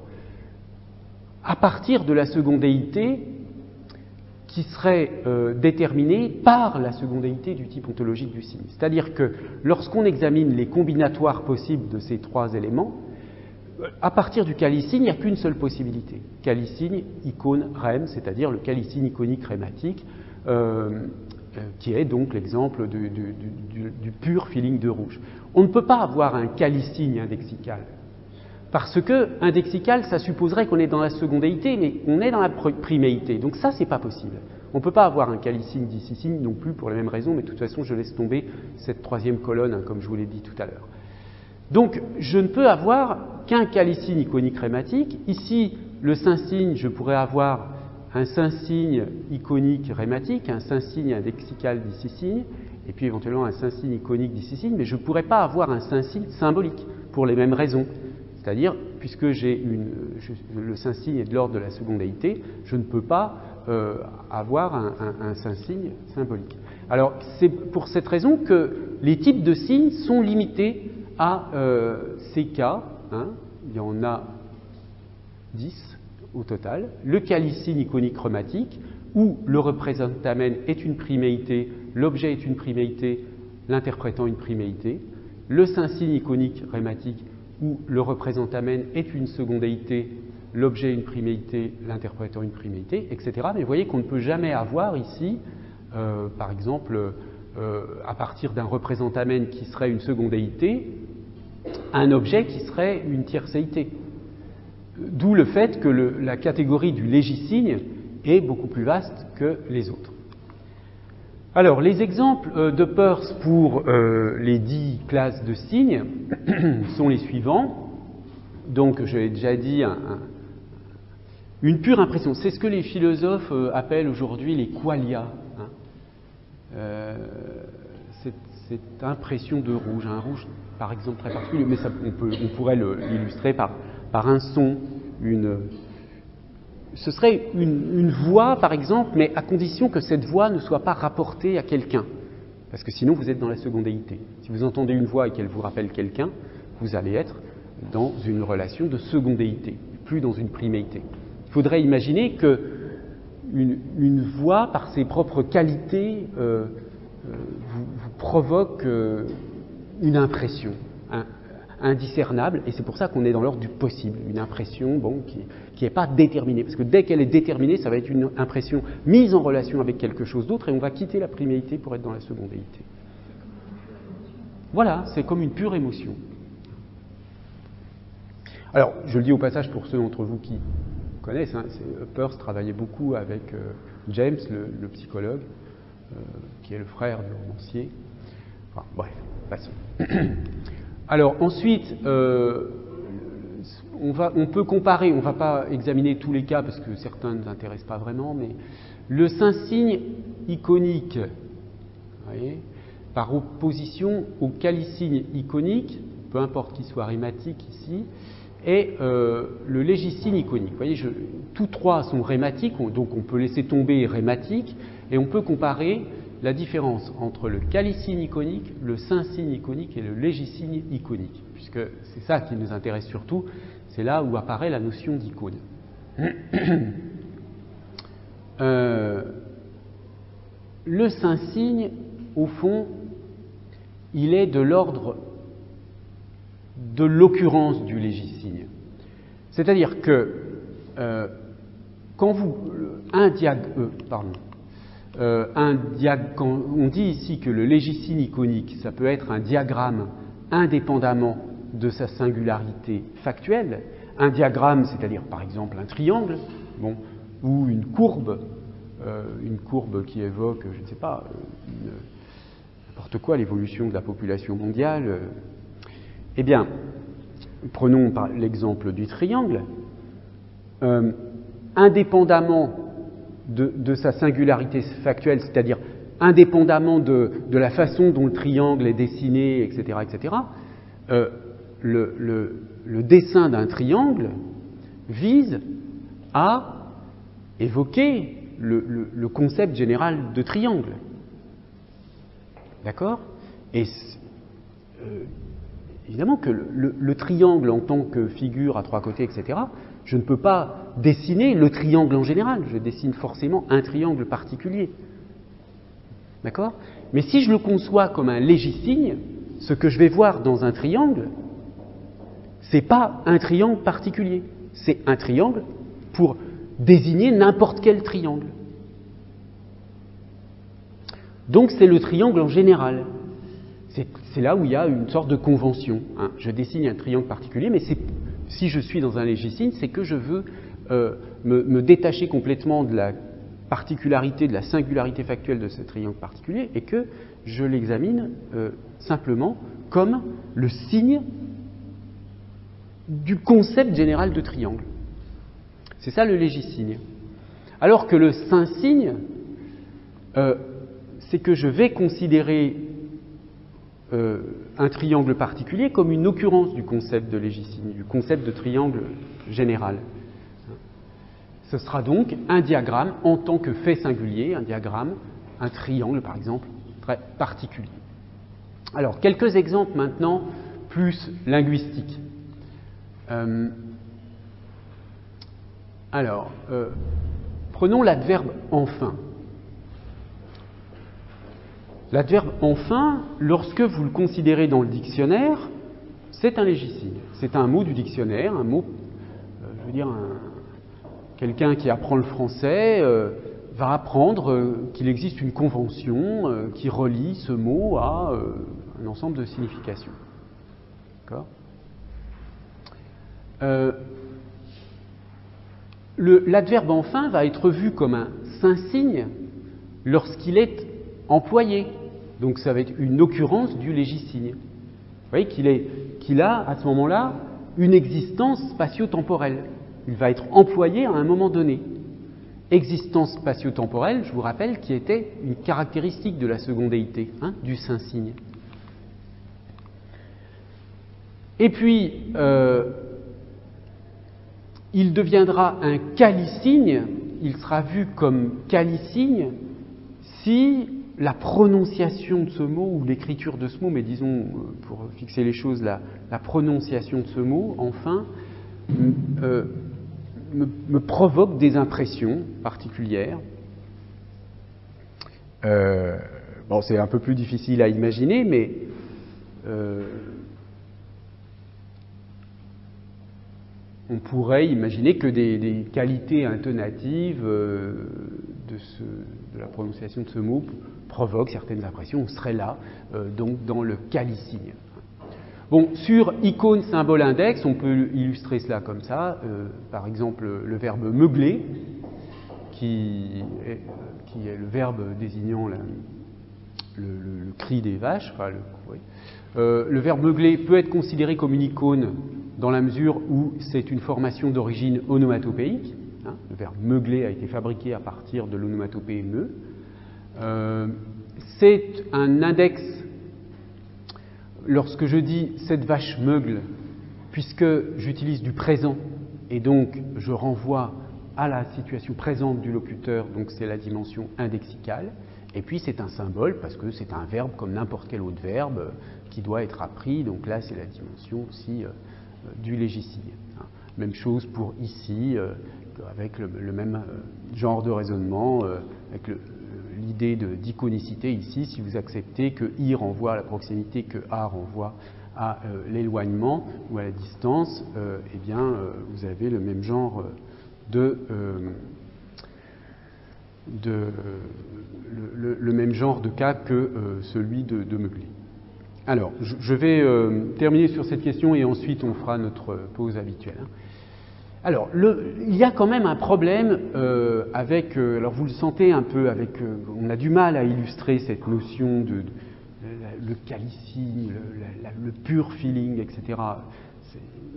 à partir de la secondéité qui serait déterminée par la secondéité du type ontologique du signe. C'est-à-dire que lorsqu'on examine les combinatoires possibles de ces trois éléments, à partir du calicigne, il n'y a qu'une seule possibilité. Calicigne, icône, rème, c'est-à-dire le calicigne iconique rématique, qui est donc l'exemple du pur feeling de rouge. On ne peut pas avoir un calicigne indexical, parce que indexical, ça supposerait qu'on est dans la secondéité, mais on est dans la priméité, donc ça, c'est pas possible. On ne peut pas avoir un calicigne dicicigne non plus pour les mêmes raisons, mais de toute façon, je laisse tomber cette troisième colonne, hein, comme je vous l'ai dit tout à l'heure. Donc, je ne peux avoir qu'un calicigne iconique rématique. Ici, le saint-signe, je pourrais avoir un saint-signe iconique rématique, un saint-signe indexical dicicigne, et puis éventuellement un saint-signe iconique d'ici signe, mais je ne pourrais pas avoir un saint-signe symbolique pour les mêmes raisons. C'est-à-dire, puisque le saint-signe est de l'ordre de la secondaïté, je ne peux pas avoir un saint-signe symbolique. Alors, c'est pour cette raison que les types de signes sont limités à ces cas. Hein. Il y en a 10 au total. Le calicigne iconique chromatique, où le représentamen est une priméité, l'objet est une priméité, l'interprétant une priméité. Le saint-signe iconique rématique, où le représentamen est une secondéité, l'objet une priméité, l'interprétant une priméité, etc. Mais vous voyez qu'on ne peut jamais avoir ici, par exemple, à partir d'un représentamen qui serait une secondéité, un objet qui serait une tiercéité. D'où le fait que la catégorie du légisigne est beaucoup plus vaste que les autres. Alors, les exemples de Peirce pour les 10 classes de signes sont les suivants. Donc, j'ai déjà dit une pure impression. C'est ce que les philosophes appellent aujourd'hui les qualia. Hein. Cette impression de rouge, un rouge par exemple très particulier, mais on pourrait l'illustrer par un son, ce serait une voix, par exemple, mais à condition que cette voix ne soit pas rapportée à quelqu'un. Parce que sinon, vous êtes dans la secondéité. Si vous entendez une voix et qu'elle vous rappelle quelqu'un, vous allez être dans une relation de secondéité, plus dans une priméité. Il faudrait imaginer qu'une voix, par ses propres qualités, vous provoque une impression indiscernable, et c'est pour ça qu'on est dans l'ordre du possible, une impression qui n'est pas déterminée, parce que dès qu'elle est déterminée, ça va être une impression mise en relation avec quelque chose d'autre, et on va quitter la priméité pour être dans la secondéité. Voilà, c'est comme une pure émotion. Alors, je le dis au passage pour ceux d'entre vous qui connaissent, hein, Peirce travaillait beaucoup avec James, le psychologue, qui est le frère du romancier. Enfin, bref, passons. Alors ensuite, on peut comparer, on ne va pas examiner tous les cas parce que certains ne nous intéressent pas vraiment, mais le saint-signe iconique, vous voyez, par opposition au calicigne iconique, peu importe qu'il soit rématique ici, et le légisigne iconique. Vous voyez, tous trois sont rématiques, donc on peut laisser tomber rématique, et on peut comparer la différence entre le calicigne iconique, le saint-signe iconique et le légisigne iconique, puisque c'est ça qui nous intéresse surtout, c'est là où apparaît la notion d'icône. Le saint-signe, au fond, il est de l'ordre de l'occurrence du légisigne. C'est-à-dire que quand quand on dit ici que le légisigne iconique, ça peut être un diagramme indépendamment de sa singularité factuelle, un diagramme, c'est-à-dire par exemple un triangle, ou une courbe qui évoque, je ne sais pas, n'importe quoi, l'évolution de la population mondiale. Eh bien, prenons l'exemple du triangle, indépendamment de sa singularité factuelle, c'est-à-dire indépendamment de la façon dont le triangle est dessiné, etc., le dessin d'un triangle vise à évoquer le concept général de triangle. D'accord ? Et évidemment que le triangle en tant que figure à trois côtés, etc., je ne peux pas dessiner le triangle en général, je dessine forcément un triangle particulier. D'accord ? Mais si je le conçois comme un légisigne, ce que je vais voir dans un triangle, c'est pas un triangle particulier, c'est un triangle pour désigner n'importe quel triangle. Donc c'est le triangle en général. C'est là où il y a une sorte de convention. Hein. Je dessine un triangle particulier, mais si je suis dans un légisigne, c'est que je veux me détacher complètement de la particularité, de la singularité factuelle de ce triangle particulier, et que je l'examine simplement comme le signe du concept général de triangle. C'est ça le légisigne. Alors que le saint-signe, c'est que je vais considérer un triangle particulier comme une occurrence du concept de légicigne, du concept de triangle général. Ce sera donc un diagramme en tant que fait singulier, un diagramme, un triangle par exemple, très particulier. Alors, quelques exemples maintenant plus linguistiques. Prenons l'adverbe « enfin ». L'adverbe « enfin », lorsque vous le considérez dans le dictionnaire, c'est un légicigne. C'est un mot du dictionnaire, un mot, quelqu'un qui apprend le français va apprendre qu'il existe une convention qui relie ce mot à un ensemble de significations. D'accord ? L'adverbe « enfin » va être vu comme un saint-signe lorsqu'il est employé. Donc ça va être une occurrence du légicigne. Vous voyez qu'il a, à ce moment-là, une existence spatio-temporelle. Il va être employé à un moment donné. Existence spatio-temporelle, je vous rappelle, qui était une caractéristique de la secondéité, du saint-signe. Et puis, il deviendra un qualicigne, il sera vu comme qualicigne si la prononciation de ce mot ou l'écriture de ce mot, mais disons, pour fixer les choses, la prononciation de ce mot, enfin, me provoque des impressions particulières. C'est un peu plus difficile à imaginer, mais on pourrait imaginer que des qualités intonatives de la prononciation de ce mot provoquent certaines impressions. On serait là, donc, dans le qualicigne. Bon, sur icône, symbole, index, on peut illustrer cela comme ça. Par exemple, le verbe meugler, qui est le verbe désignant le cri des vaches. Enfin, le verbe meugler peut être considéré comme une icône dans la mesure où c'est une formation d'origine onomatopéique. Le verbe meugler a été fabriqué à partir de l'onomatopée meu. C'est un index lorsque je dis « cette vache meugle », puisque j'utilise du présent et donc je renvoie à la situation présente du locuteur, donc c'est la dimension indexicale. Et puis c'est un symbole parce que c'est un verbe comme n'importe quel autre verbe qui doit être appris, donc là c'est la dimension aussi du légicigne. Même chose pour ici, avec le même genre de raisonnement, avec l'idée d'iconicité ici, si vous acceptez que I renvoie à la proximité, que A renvoie à l'éloignement ou à la distance, eh bien vous avez le même genre le même genre de cas que celui de meugler. Alors, je vais terminer sur cette question et ensuite on fera notre pause habituelle. Alors, il y a quand même un problème avec, alors vous le sentez un peu, on a du mal à illustrer cette notion de le qualicigne, le pur feeling, etc.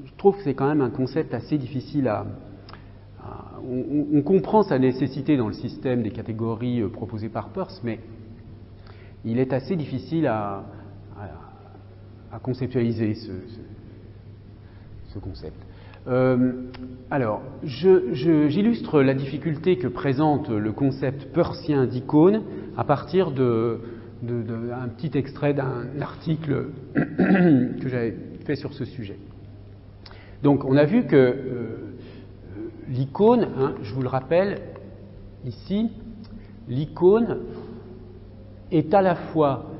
Je trouve que c'est quand même un concept assez difficile on comprend sa nécessité dans le système des catégories proposées par Peirce, mais il est assez difficile à conceptualiser ce concept. Alors, j'illustre la difficulté que présente le concept peircien d'icône à partir d'un petit extrait d'un article que j'avais fait sur ce sujet. Donc, on a vu que l'icône, je vous le rappelle ici, l'icône est à la fois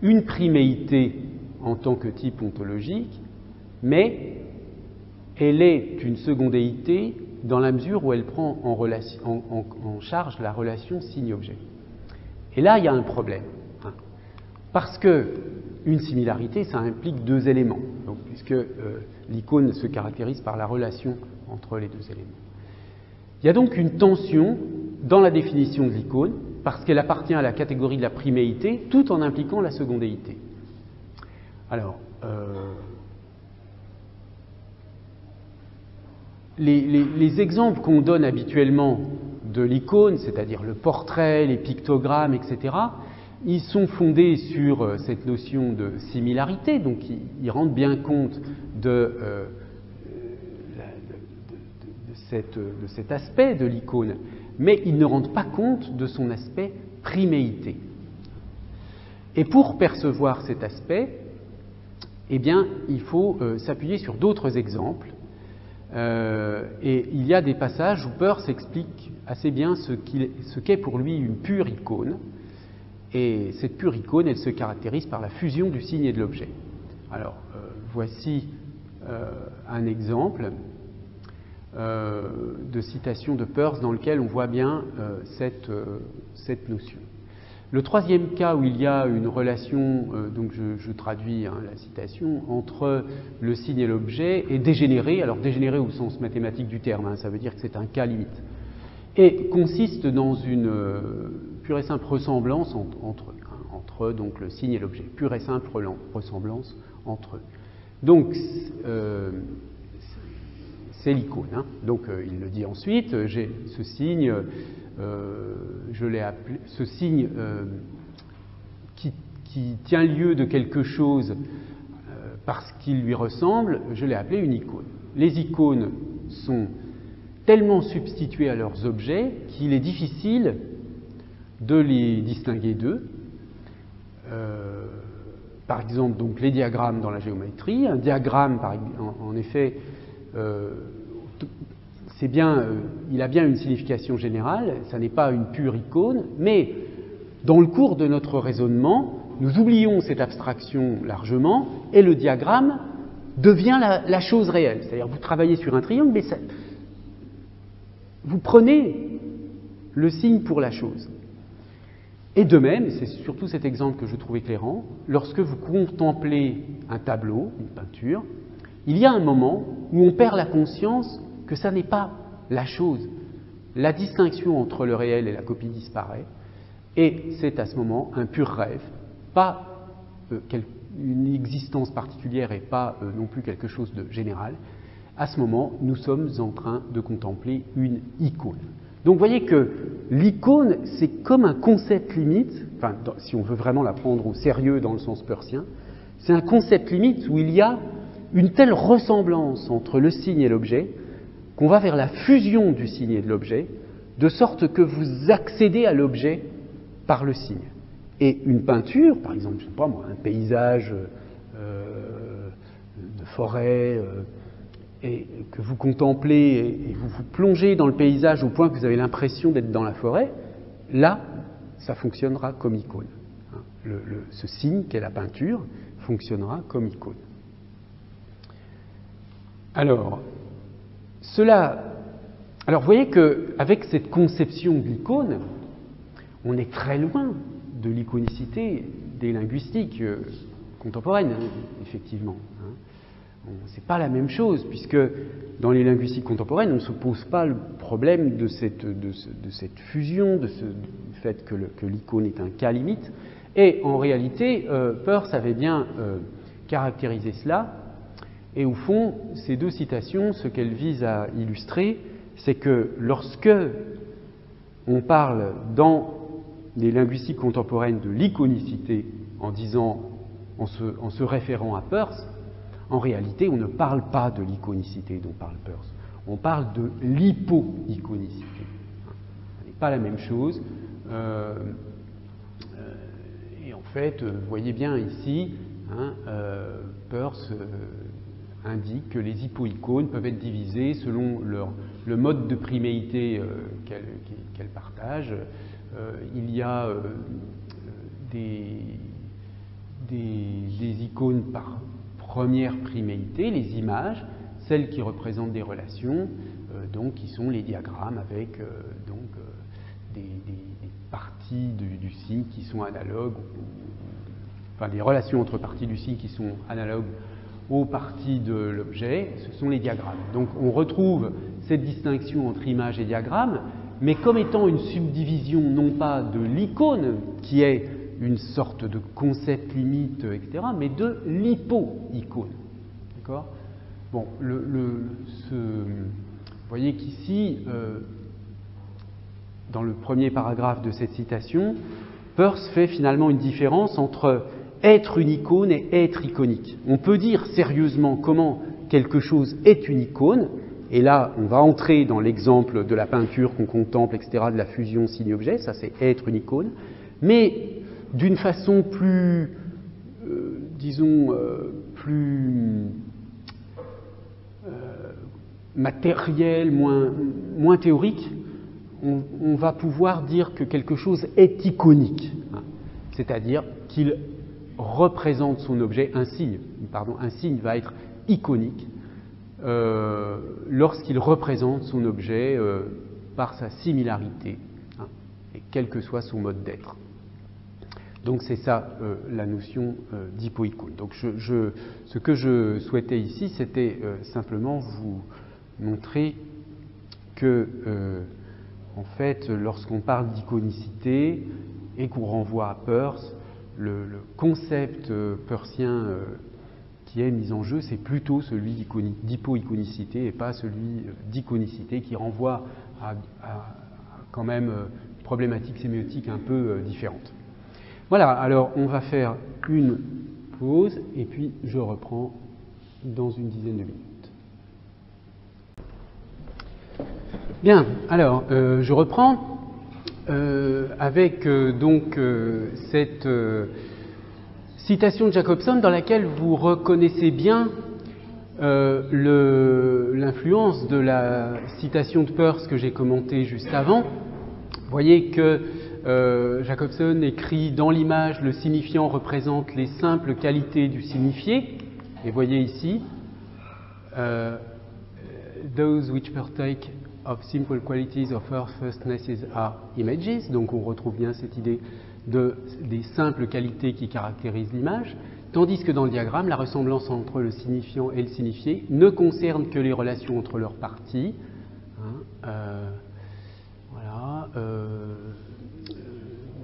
une priméité en tant que type ontologique, mais elle est une secondéité dans la mesure où elle prend en charge la relation signe-objet. Et là, il y a un problème. Parce que une similarité, ça implique deux éléments, donc, puisque l'icône se caractérise par la relation entre les deux éléments. Il y a donc une tension dans la définition de l'icône, parce qu'elle appartient à la catégorie de la priméité, tout en impliquant la secondéité. Alors, les exemples qu'on donne habituellement de l'icône, c'est-à-dire le portrait, les pictogrammes, etc., ils sont fondés sur cette notion de similarité, donc ils rendent bien compte de cet aspect de l'icône, mais ils ne rendent pas compte de son aspect priméité. Et pour percevoir cet aspect, eh bien, il faut s'appuyer sur d'autres exemples. Et il y a des passages où Peirce explique assez bien ce qu'est pour lui une pure icône. Et cette pure icône, elle se caractérise par la fusion du signe et de l'objet. Alors, voici un exemple de citation de Peirce dans lequel on voit bien cette notion. Le troisième cas où il y a une relation, donc je traduis la citation, entre le signe et l'objet est dégénéré, alors dégénéré au sens mathématique du terme, ça veut dire que c'est un cas limite, et consiste dans une pure et simple ressemblance entre donc, le signe et l'objet, pure et simple ressemblance entre eux. Donc, c'est l'icône. Donc, il le dit ensuite, j'ai ce signe... je l'ai appelé, ce signe qui tient lieu de quelque chose parce qu'il lui ressemble, je l'ai appelé une icône. Les icônes sont tellement substituées à leurs objets qu'il est difficile de les distinguer d'eux. Par exemple, donc, les diagrammes dans la géométrie. Un diagramme, en effet, il a bien une signification générale, ça n'est pas une pure icône, mais dans le cours de notre raisonnement, nous oublions cette abstraction largement, et le diagramme devient la chose réelle. C'est-à-dire, vous travaillez sur un triangle, mais vous prenez le signe pour la chose. Et de même, c'est surtout cet exemple que je trouve éclairant, lorsque vous contemplez un tableau, une peinture, il y a un moment où on perd la conscience que ça n'est pas la chose. La distinction entre le réel et la copie disparaît, et c'est à ce moment un pur rêve, pas une existence particulière et pas non plus quelque chose de général. À ce moment, nous sommes en train de contempler une icône. Donc vous voyez que l'icône, c'est comme un concept limite, enfin, si on veut vraiment la prendre au sérieux dans le sens peircien, c'est un concept limite où il y a une telle ressemblance entre le signe et l'objet qu'on va vers la fusion du signe et de l'objet, de sorte que vous accédez à l'objet par le signe. Et une peinture, par exemple, je ne sais pas moi, un paysage de forêt, et que vous contemplez et vous vous plongez dans le paysage au point que vous avez l'impression d'être dans la forêt, là, ça fonctionnera comme icône. Ce signe qu'est la peinture fonctionnera comme icône. Alors, vous voyez qu'avec cette conception de l'icône, on est très loin de l'iconicité des linguistiques contemporaines, effectivement. Ce n'est pas la même chose, puisque dans les linguistiques contemporaines, on ne se pose pas le problème de cette fusion, du fait que l'icône est un cas limite. Et en réalité, Peirce avait bien caractérisé cela. Et au fond, ces deux citations, ce qu'elles visent à illustrer, c'est que lorsque on parle dans les linguistiques contemporaines de l'iconicité en se référant à Peirce, en réalité, on ne parle pas de l'iconicité dont parle Peirce, on parle de l'hypo-iconicité. Ce n'est pas la même chose. Et en fait, vous voyez bien ici, Peirce indique que les hypoïcones peuvent être divisées selon le mode de priméité qu'elles partagent. Il y a des icônes par première priméité, les images, celles qui représentent des relations, donc qui sont les diagrammes avec des parties du signe qui sont analogues, enfin des relations entre parties du signe qui sont analogues aux parties de l'objet, ce sont les diagrammes. Donc on retrouve cette distinction entre image et diagramme, mais comme étant une subdivision non pas de l'icône, qui est une sorte de concept limite, etc., mais de l'hypo-icône. D'accord ? Bon, vous voyez qu'ici, dans le premier paragraphe de cette citation, Peirce fait finalement une différence entre être une icône et être iconique. On peut dire sérieusement comment quelque chose est une icône, et là on va entrer dans l'exemple de la peinture qu'on contemple, etc., de la fusion signe-objet, ça c'est être une icône, mais d'une façon plus, plus matérielle, moins théorique, on va pouvoir dire que quelque chose est iconique, hein, c'est-à-dire qu'il représente son objet, un signe va être iconique lorsqu'il représente son objet par sa similarité, hein, et quel que soit son mode d'être. Donc c'est ça la notion d'hypoïcône. Donc ce que je souhaitais ici, c'était simplement vous montrer que, en fait, lorsqu'on parle d'iconicité et qu'on renvoie à Peirce, le concept peircien qui est mis en jeu, c'est plutôt celui d'hypoïconicité et pas celui d'iconicité qui renvoie à quand même problématiques sémiotiques un peu différentes. Voilà, alors on va faire une pause et puis je reprends dans une dizaine de minutes. Bien, alors je reprends avec donc cette citation de Jacobson dans laquelle vous reconnaissez bien l'influence de la citation de Peirce que j'ai commentée juste avant. Vous voyez que Jacobson écrit dans l'image, le signifiant représente les simples qualités du signifié. Et vous voyez ici, those which partake of simple qualities of earth firstnesses are images. Donc on retrouve bien cette idée des simples qualités qui caractérisent l'image. Tandis que dans le diagramme, la ressemblance entre le signifiant et le signifié ne concerne que les relations entre leurs parties.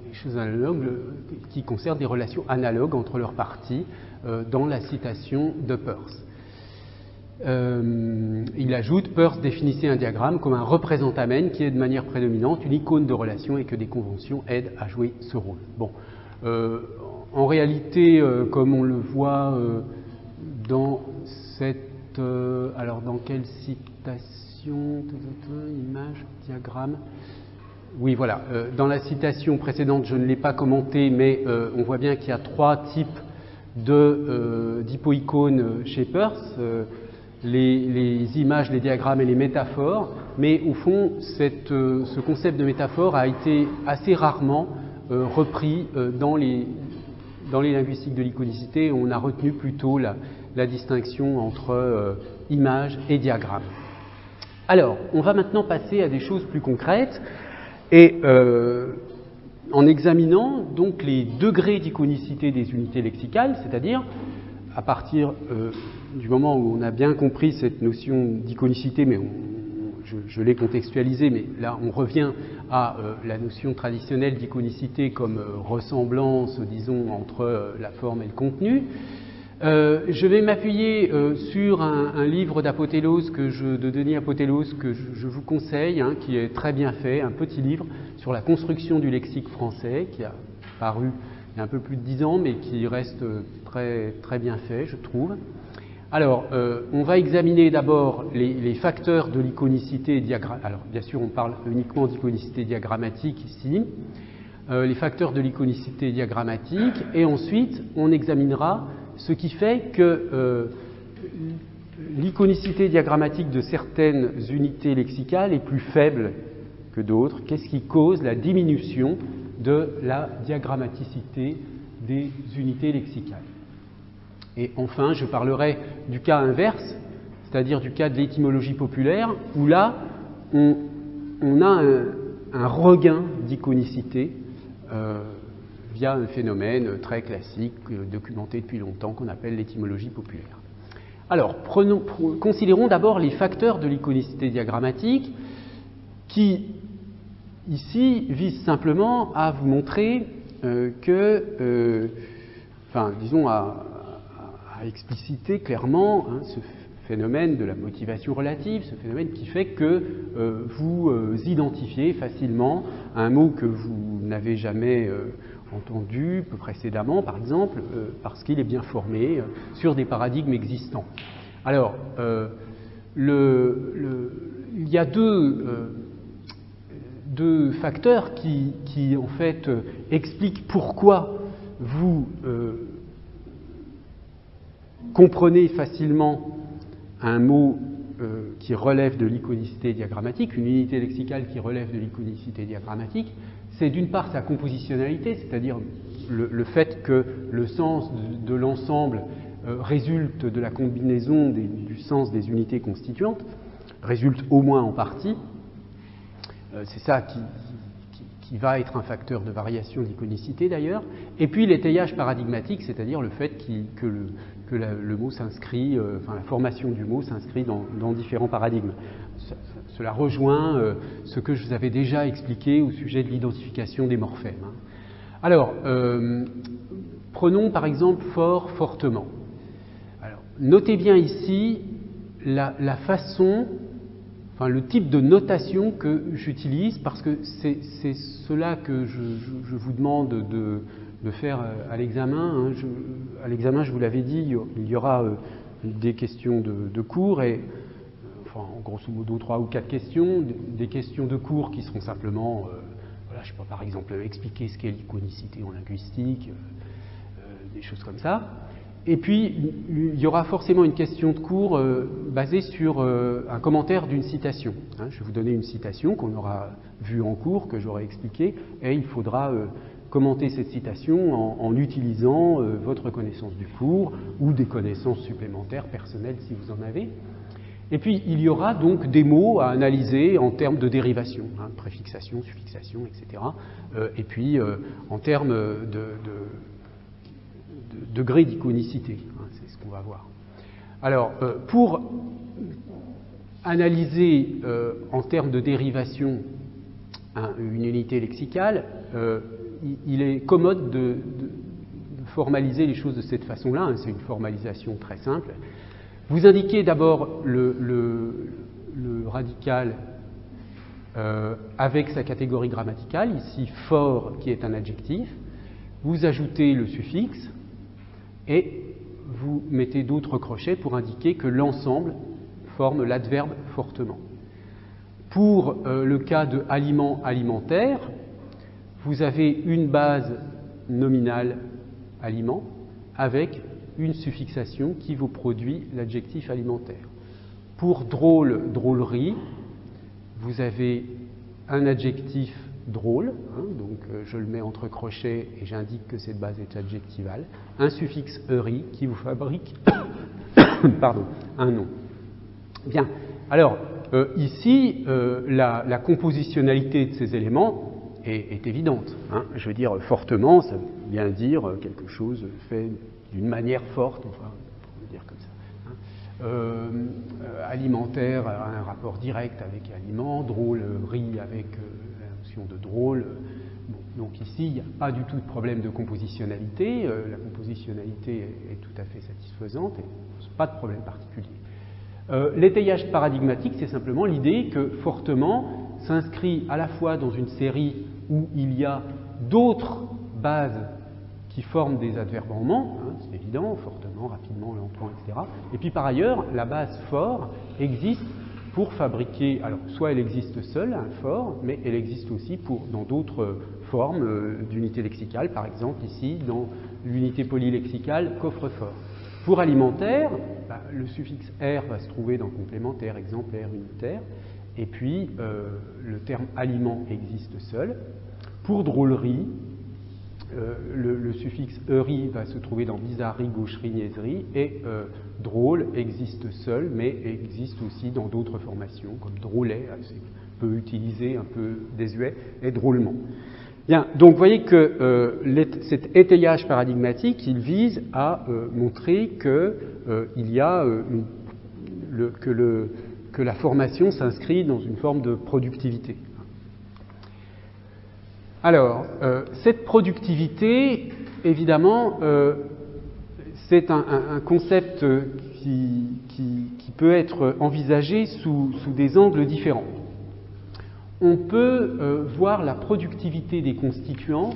Les choses analogues qui concernent des relations analogues entre leurs parties dans la citation de Peirce. Il ajoute, Peirce définissait un diagramme comme un représentamen qui est de manière prédominante une icône de relation et que des conventions aident à jouer ce rôle. Bon, en réalité, comme on le voit dans cette... alors dans quelle citation? Image, diagramme. Oui, voilà. Dans la citation précédente, je ne l'ai pas commenté, mais on voit bien qu'il y a trois types d'hypoïcones chez Peirce. Les images, les diagrammes et les métaphores, mais au fond, ce concept de métaphore a été assez rarement repris dans les linguistiques de l'iconicité. On a retenu plutôt la distinction entre images et diagrammes. Alors, on va maintenant passer à des choses plus concrètes, et en examinant donc les degrés d'iconicité des unités lexicales, c'est-à-dire à partir du moment où on a bien compris cette notion d'iconicité, mais je l'ai contextualisée, mais là on revient à la notion traditionnelle d'iconicité comme ressemblance, disons, entre la forme et le contenu. Je vais m'appuyer sur un livre de Denis Apotélos que je vous conseille, hein, qui est très bien fait, un petit livre sur la construction du lexique français, qui a paru il y a un peu plus de 10 ans, mais qui reste très, très bien fait, je trouve. Alors, on va examiner d'abord les facteurs de l'iconicité diagrammatique. Alors, bien sûr, on parle uniquement d'iconicité diagrammatique ici. Les facteurs de l'iconicité diagrammatique, et ensuite, on examinera ce qui fait que l'iconicité diagrammatique de certaines unités lexicales est plus faible que d'autres. Qu'est-ce qui cause la diminution de la diagrammaticité des unités lexicales? Et enfin, je parlerai du cas inverse, c'est-à-dire du cas de l'étymologie populaire, où là, on a un regain d'iconicité via un phénomène très classique, documenté depuis longtemps, qu'on appelle l'étymologie populaire. Alors, considérons d'abord les facteurs de l'iconicité diagrammatique qui, ici, visent simplement à vous montrer disons à expliciter clairement ce phénomène de la motivation relative, ce phénomène qui fait que vous identifiez facilement un mot que vous n'avez jamais entendu précédemment, par exemple, parce qu'il est bien formé sur des paradigmes existants. Alors, il y a deux facteurs qui en fait, expliquent pourquoi vous comprenez facilement un mot qui relève de l'iconicité diagrammatique, une unité lexicale qui relève de l'iconicité diagrammatique. C'est d'une part sa compositionnalité, c'est-à-dire le fait que le sens de l'ensemble résulte de la combinaison du sens des unités constituantes, résulte au moins en partie. C'est ça qui va être un facteur de variation d'iconicité d'ailleurs. Et puis l'étayage paradigmatique, c'est-à-dire le fait que le mot s'inscrit, enfin la formation du mot s'inscrit dans différents paradigmes. Cela rejoint ce que je vous avais déjà expliqué au sujet de l'identification des morphèmes. Alors, prenons par exemple fort, fortement. Alors, notez bien ici la façon, enfin le type de notation que j'utilise, parce que c'est cela que je vous demande de faire à l'examen. À l'examen, je vous l'avais dit, il y aura des questions de cours et enfin, grosso modo 3 ou 4 questions, des questions de cours qui seront simplement, voilà, je sais pas, par exemple, expliquer ce qu'est l'iconicité en linguistique, des choses comme ça. Et puis, il y aura forcément une question de cours basée sur un commentaire d'une citation. Je vais vous donner une citation qu'on aura vue en cours, que j'aurai expliquée, et il faudra commenter cette citation en utilisant votre connaissance du cours ou des connaissances supplémentaires personnelles si vous en avez. Et puis, il y aura donc des mots à analyser en termes de dérivation, préfixation, suffixation, etc. Et puis, en termes de degré d'iconicité, c'est ce qu'on va voir. Alors, pour analyser en termes de dérivation une unité lexicale, il est commode de formaliser les choses de cette façon-là, c'est une formalisation très simple. Vous indiquez d'abord le radical avec sa catégorie grammaticale, ici fort qui est un adjectif, vous ajoutez le suffixe, et vous mettez d'autres crochets pour indiquer que l'ensemble forme l'adverbe fortement. Pour le cas de aliment alimentaire, vous avez une base nominale aliment avec une suffixation qui vous produit l'adjectif alimentaire. Pour drôle, drôlerie, vous avez un adjectif drôle, donc je le mets entre crochets et j'indique que cette base est adjectivale, un suffixe -eri qui vous fabrique pardon, un nom. Bien, alors ici, la compositionnalité de ces éléments est évidente. Je veux dire, fortement, ça veut bien dire quelque chose fait d'une manière forte, enfin, on peut dire comme ça. Alimentaire a un rapport direct avec aliment, drôlerie avec de drôle. Bon, donc ici, il n'y a pas du tout de problème de compositionnalité. La compositionnalité est tout à fait satisfaisante et pas de problème particulier. L'étayage paradigmatique, c'est simplement l'idée que fortement s'inscrit à la fois dans une série où il y a d'autres bases qui forment des adverbes en ment, c'est évident, fortement, rapidement, lentement, etc. Et puis par ailleurs, la base fort existe pour fabriquer, alors soit elle existe seule, un fort, mais elle existe aussi dans d'autres formes d'unités lexicales, par exemple ici dans l'unité polylexicale coffre-fort. Pour alimentaire, le suffixe R va se trouver dans complémentaire, exemplaire, unitaire, et puis le terme aliment existe seul. Pour drôlerie, le suffixe eri va se trouver dans bizarrerie, gaucherie, niaiserie, et drôle existe seul, mais existe aussi dans d'autres formations, comme drôlet, c'est un peu utilisé, un peu désuet, et drôlement. Bien, donc vous voyez que cet étayage paradigmatique, il vise à montrer que la formation s'inscrit dans une forme de productivité. Alors, cette productivité, évidemment, c'est un concept qui peut être envisagé sous des angles différents. On peut voir la productivité des constituants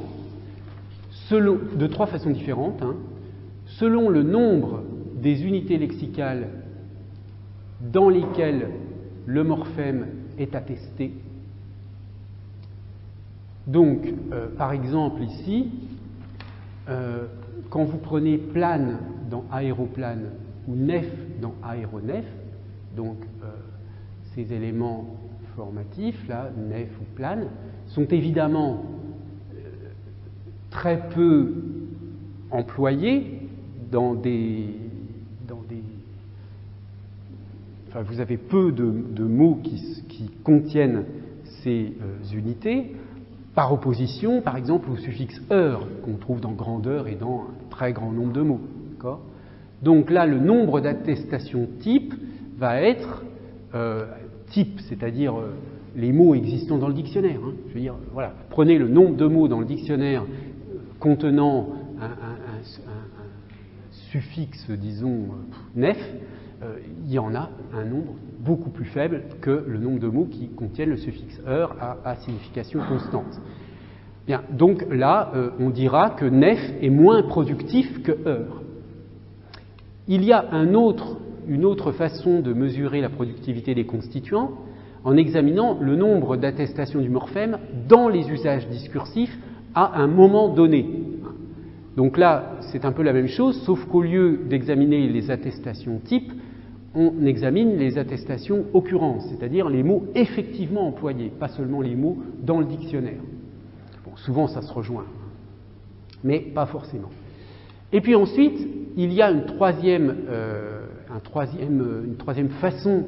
de trois façons différentes, hein, selon le nombre des unités lexicales dans lesquelles le morphème est attesté. Donc, par exemple, ici, quand vous prenez plane dans aéroplane ou nef dans aéronef, donc ces éléments formatifs, là, nef ou plane, sont évidemment très peu employés dans des... Enfin, vous avez peu de mots qui contiennent ces unités, par opposition, par exemple, au suffixe heure, qu'on trouve dans grandeur et dans un très grand nombre de mots. Donc là, le nombre d'attestations type va être type, c'est-à-dire les mots existants dans le dictionnaire. Hein. Je veux dire, voilà, prenez le nombre de mots dans le dictionnaire contenant un suffixe, disons, nef, il y en a un nombre beaucoup plus faible que le nombre de mots qui contiennent le suffixe heure à signification constante. Bien, donc là, on dira que nef est moins productif que heure. Il y a une autre façon de mesurer la productivité des constituants en examinant le nombre d'attestations du morphème dans les usages discursifs à un moment donné. Donc là, c'est un peu la même chose, sauf qu'au lieu d'examiner les attestations types, on examine les attestations occurrences, c'est-à-dire les mots effectivement employés, pas seulement les mots dans le dictionnaire. Bon, souvent, ça se rejoint, mais pas forcément. Et puis ensuite, il y a une troisième façon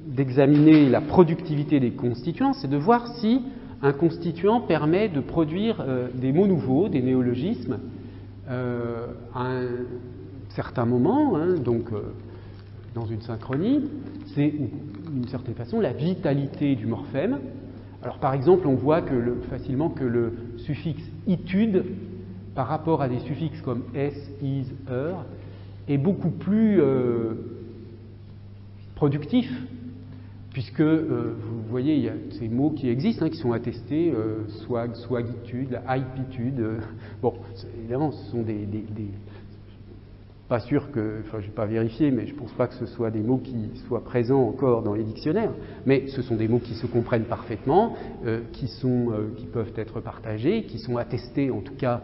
d'examiner la productivité des constituants, c'est de voir si un constituant permet de produire des mots nouveaux, des néologismes, à un certain moment, hein, donc dans une synchronie. C'est d'une certaine façon la vitalité du morphème. Alors par exemple, on voit facilement que le suffixe itude, par rapport à des suffixes comme s, is, heure, est beaucoup plus productif, puisque vous voyez, il y a ces mots qui existent, hein, qui sont attestés, swag, swagitude, hypitude. Bon, évidemment, ce sont des pas sûr que, enfin, je n'ai pas vérifié, mais je ne pense pas que ce soit des mots qui soient présents encore dans les dictionnaires, mais ce sont des mots qui se comprennent parfaitement, qui peuvent être partagés, qui sont attestés en tout cas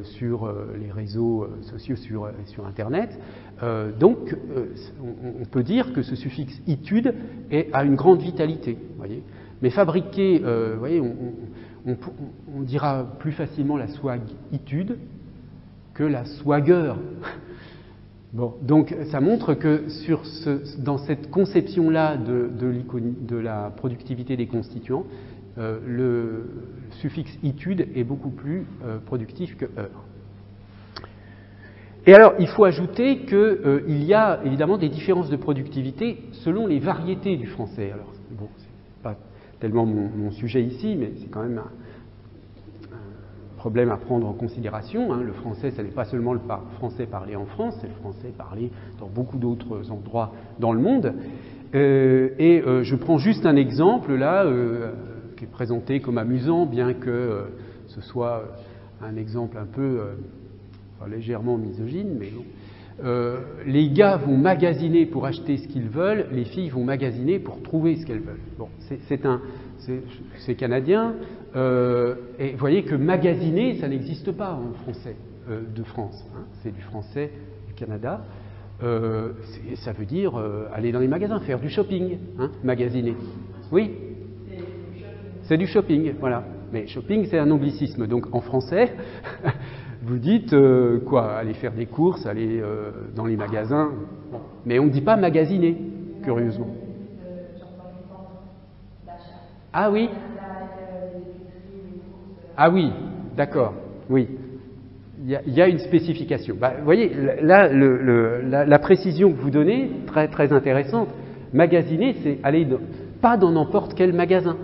sur les réseaux sociaux, sur Internet. Donc, on peut dire que ce suffixe itude a une grande vitalité, voyez. Mais fabriquer, voyez, on dira plus facilement la swagitude que la swagger. Bon, donc ça montre que dans cette conception-là de la productivité des constituants, le suffixe itude est beaucoup plus productif que heure. Et alors, il faut ajouter qu'il y a évidemment des différences de productivité selon les variétés du français. Alors, bon, c'est pas tellement mon sujet ici, mais c'est quand même un problème à prendre en considération. Hein. Le français, ce n'est pas seulement le français parlé en France, c'est le français parlé dans beaucoup d'autres endroits dans le monde. Je prends juste un exemple là, qui est présenté comme amusant, bien que ce soit un exemple un peu légèrement misogyne, mais bon. Les gars vont magasiner pour acheter ce qu'ils veulent, les filles vont magasiner pour trouver ce qu'elles veulent. Bon, c'est canadien, et vous voyez que magasiner, ça n'existe pas en français de France, hein, c'est du français du Canada. Ça veut dire aller dans les magasins, faire du shopping, hein, magasiner. Oui, c'est du shopping, voilà. Mais shopping, c'est un anglicisme, donc en français, vous dites aller faire des courses, aller dans les magasins, bon. Mais on ne dit pas magasiner, curieusement. Ah oui. Ah oui, d'accord, oui. Il y a une spécification. Bah, vous voyez, là, la précision que vous donnez, très, très intéressante. Magasiner, c'est aller pas dans n'importe quel magasin.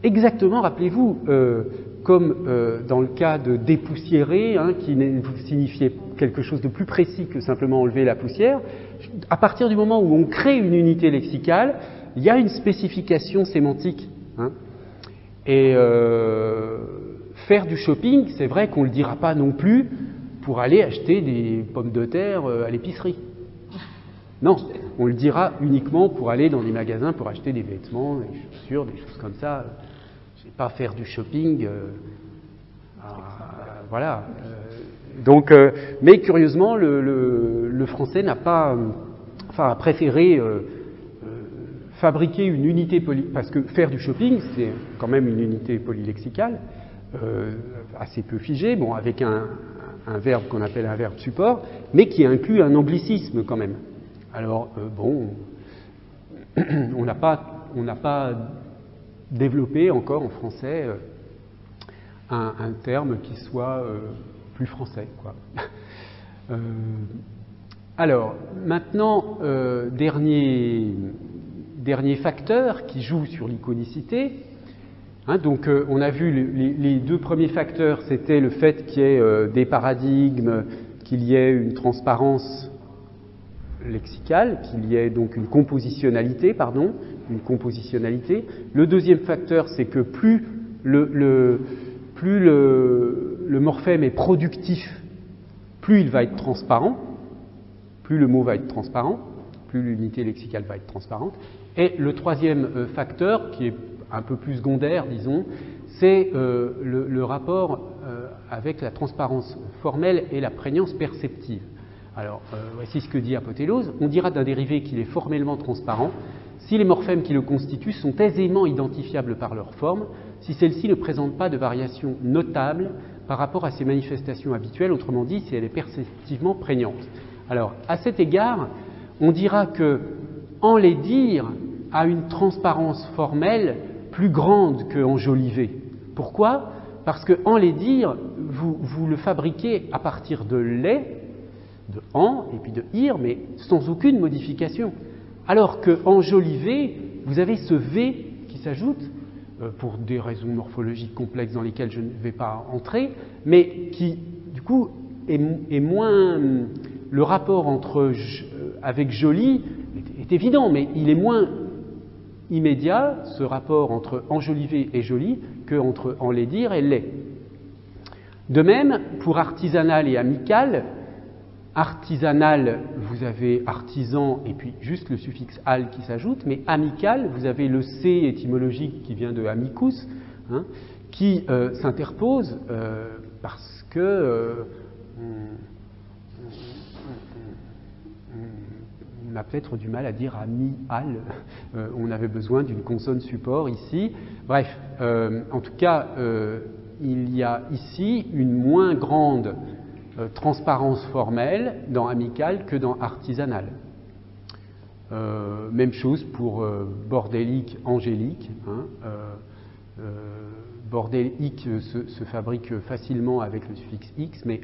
Exactement, rappelez-vous, comme dans le cas de dépoussiérer, hein, qui signifiait quelque chose de plus précis que simplement enlever la poussière, à partir du moment où on crée une unité lexicale, il y a une spécification sémantique. Hein, et faire du shopping, c'est vrai qu'on ne le dira pas non plus pour aller acheter des pommes de terre à l'épicerie. Non, on le dira uniquement pour aller dans des magasins pour acheter des vêtements, des chaussures, des choses comme ça. Je ne vais pas faire du shopping. Voilà. Donc, mais curieusement, le français n'a pas, a préféré fabriquer une unité parce que faire du shopping, c'est quand même une unité polylexicale, assez peu figée, bon, avec un verbe qu'on appelle un verbe support, mais qui inclut un anglicisme quand même. Alors, bon, on n'a pas développé encore en français un terme qui soit plus français, quoi. Alors, maintenant, dernier facteur qui joue sur l'iconicité. Hein, donc, on a vu les deux premiers facteurs, c'était le fait qu'il y ait des paradigmes, qu'il y ait une transparence lexicale, qu'il y ait donc une compositionnalité. Le deuxième facteur, c'est que plus le morphème est productif, plus il va être transparent, plus le mot va être transparent, plus l'unité lexicale va être transparente. Et le troisième facteur, qui est un peu plus secondaire, disons, c'est le rapport avec la transparence formelle et la prégnance perceptive. Alors, voici ce que dit Apotélose. On dira d'un dérivé qu'il est formellement transparent si les morphèmes qui le constituent sont aisément identifiables par leur forme, si celle-ci ne présente pas de variation notable par rapport à ses manifestations habituelles, autrement dit, si elle est perceptivement prégnante. Alors, à cet égard, on dira que enlaidir a une transparence formelle plus grande que enjoliver. Pourquoi ? Parce que enlaidir, vous le fabriquez à partir de lait, de en et puis de ir, mais sans aucune modification. Alors que enjoliver, vous avez ce V qui s'ajoute, pour des raisons morphologiques complexes dans lesquelles je ne vais pas entrer, mais qui, du coup, est moins... Le rapport avec joli est évident, mais il est moins immédiat, ce rapport entre enjoliver et joli, qu'entre enlaidir et lait. De même, pour artisanal et amical, artisanal, vous avez artisan et puis juste le suffixe al qui s'ajoute, mais amical, vous avez le C étymologique qui vient de amicus, hein, qui s'interpose parce que on a peut-être du mal à dire ami-al, on avait besoin d'une consonne support ici. Bref, en tout cas, il y a ici une moins grande transparence formelle dans amical que dans artisanal. Même chose pour bordélique, angélique. Hein, bordélique se fabrique facilement avec le suffixe x, mais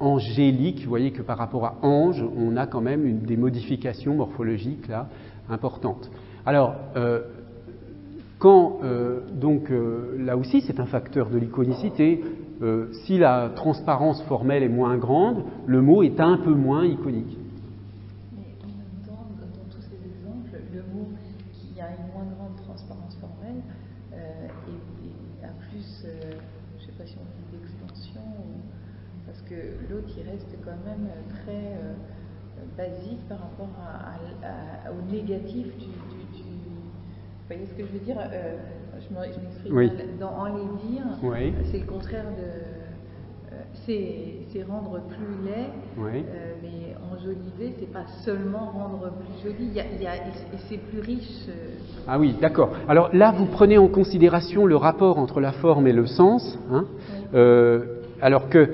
angélique, vous voyez que par rapport à ange, on a quand même des modifications morphologiques là importantes. Alors, là aussi, c'est un facteur de l'iconicité. Si la transparence formelle est moins grande, le mot est un peu moins iconique. Mais en même temps, dans tous ces exemples, le mot qui a une moins grande transparence formelle a plus, je ne sais pas si on dit d'extension, parce que l'autre il reste quand même très basique par rapport au négatif du. Vous voyez ce que je veux dire? Je m'exprime oui. mal. Dans enlaidir, oui. C'est le contraire de. C'est rendre plus laid, oui. Mais enjoliver, c'est pas seulement rendre plus joli, et c'est plus riche. Ah oui, d'accord. Alors là, vous prenez en considération le rapport entre la forme et le sens, hein, oui. Alors que.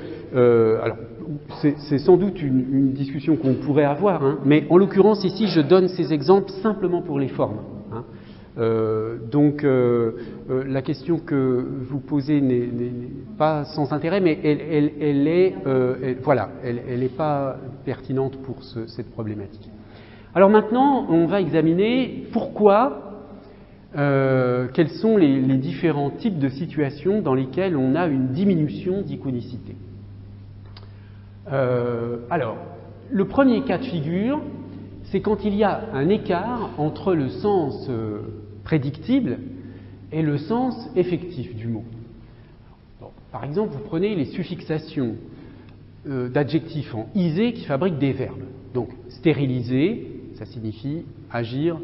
C'est sans doute une discussion qu'on pourrait avoir, hein, mais en l'occurrence, ici, je donne ces exemples simplement pour les formes. Hein. Donc, la question que vous posez n'est pas sans intérêt, mais elle n'est pas pertinente pour cette problématique. Alors maintenant, on va examiner pourquoi, quels sont les différents types de situations dans lesquelles on a une diminution d'iconicité. Alors, le premier cas de figure, c'est quand il y a un écart entre le sens prédictible et le sens effectif du mot. Bon, Par exemple, vous prenez les suffixations d'adjectifs en isé qui fabriquent des verbes. Donc, stériliser, ça signifie agir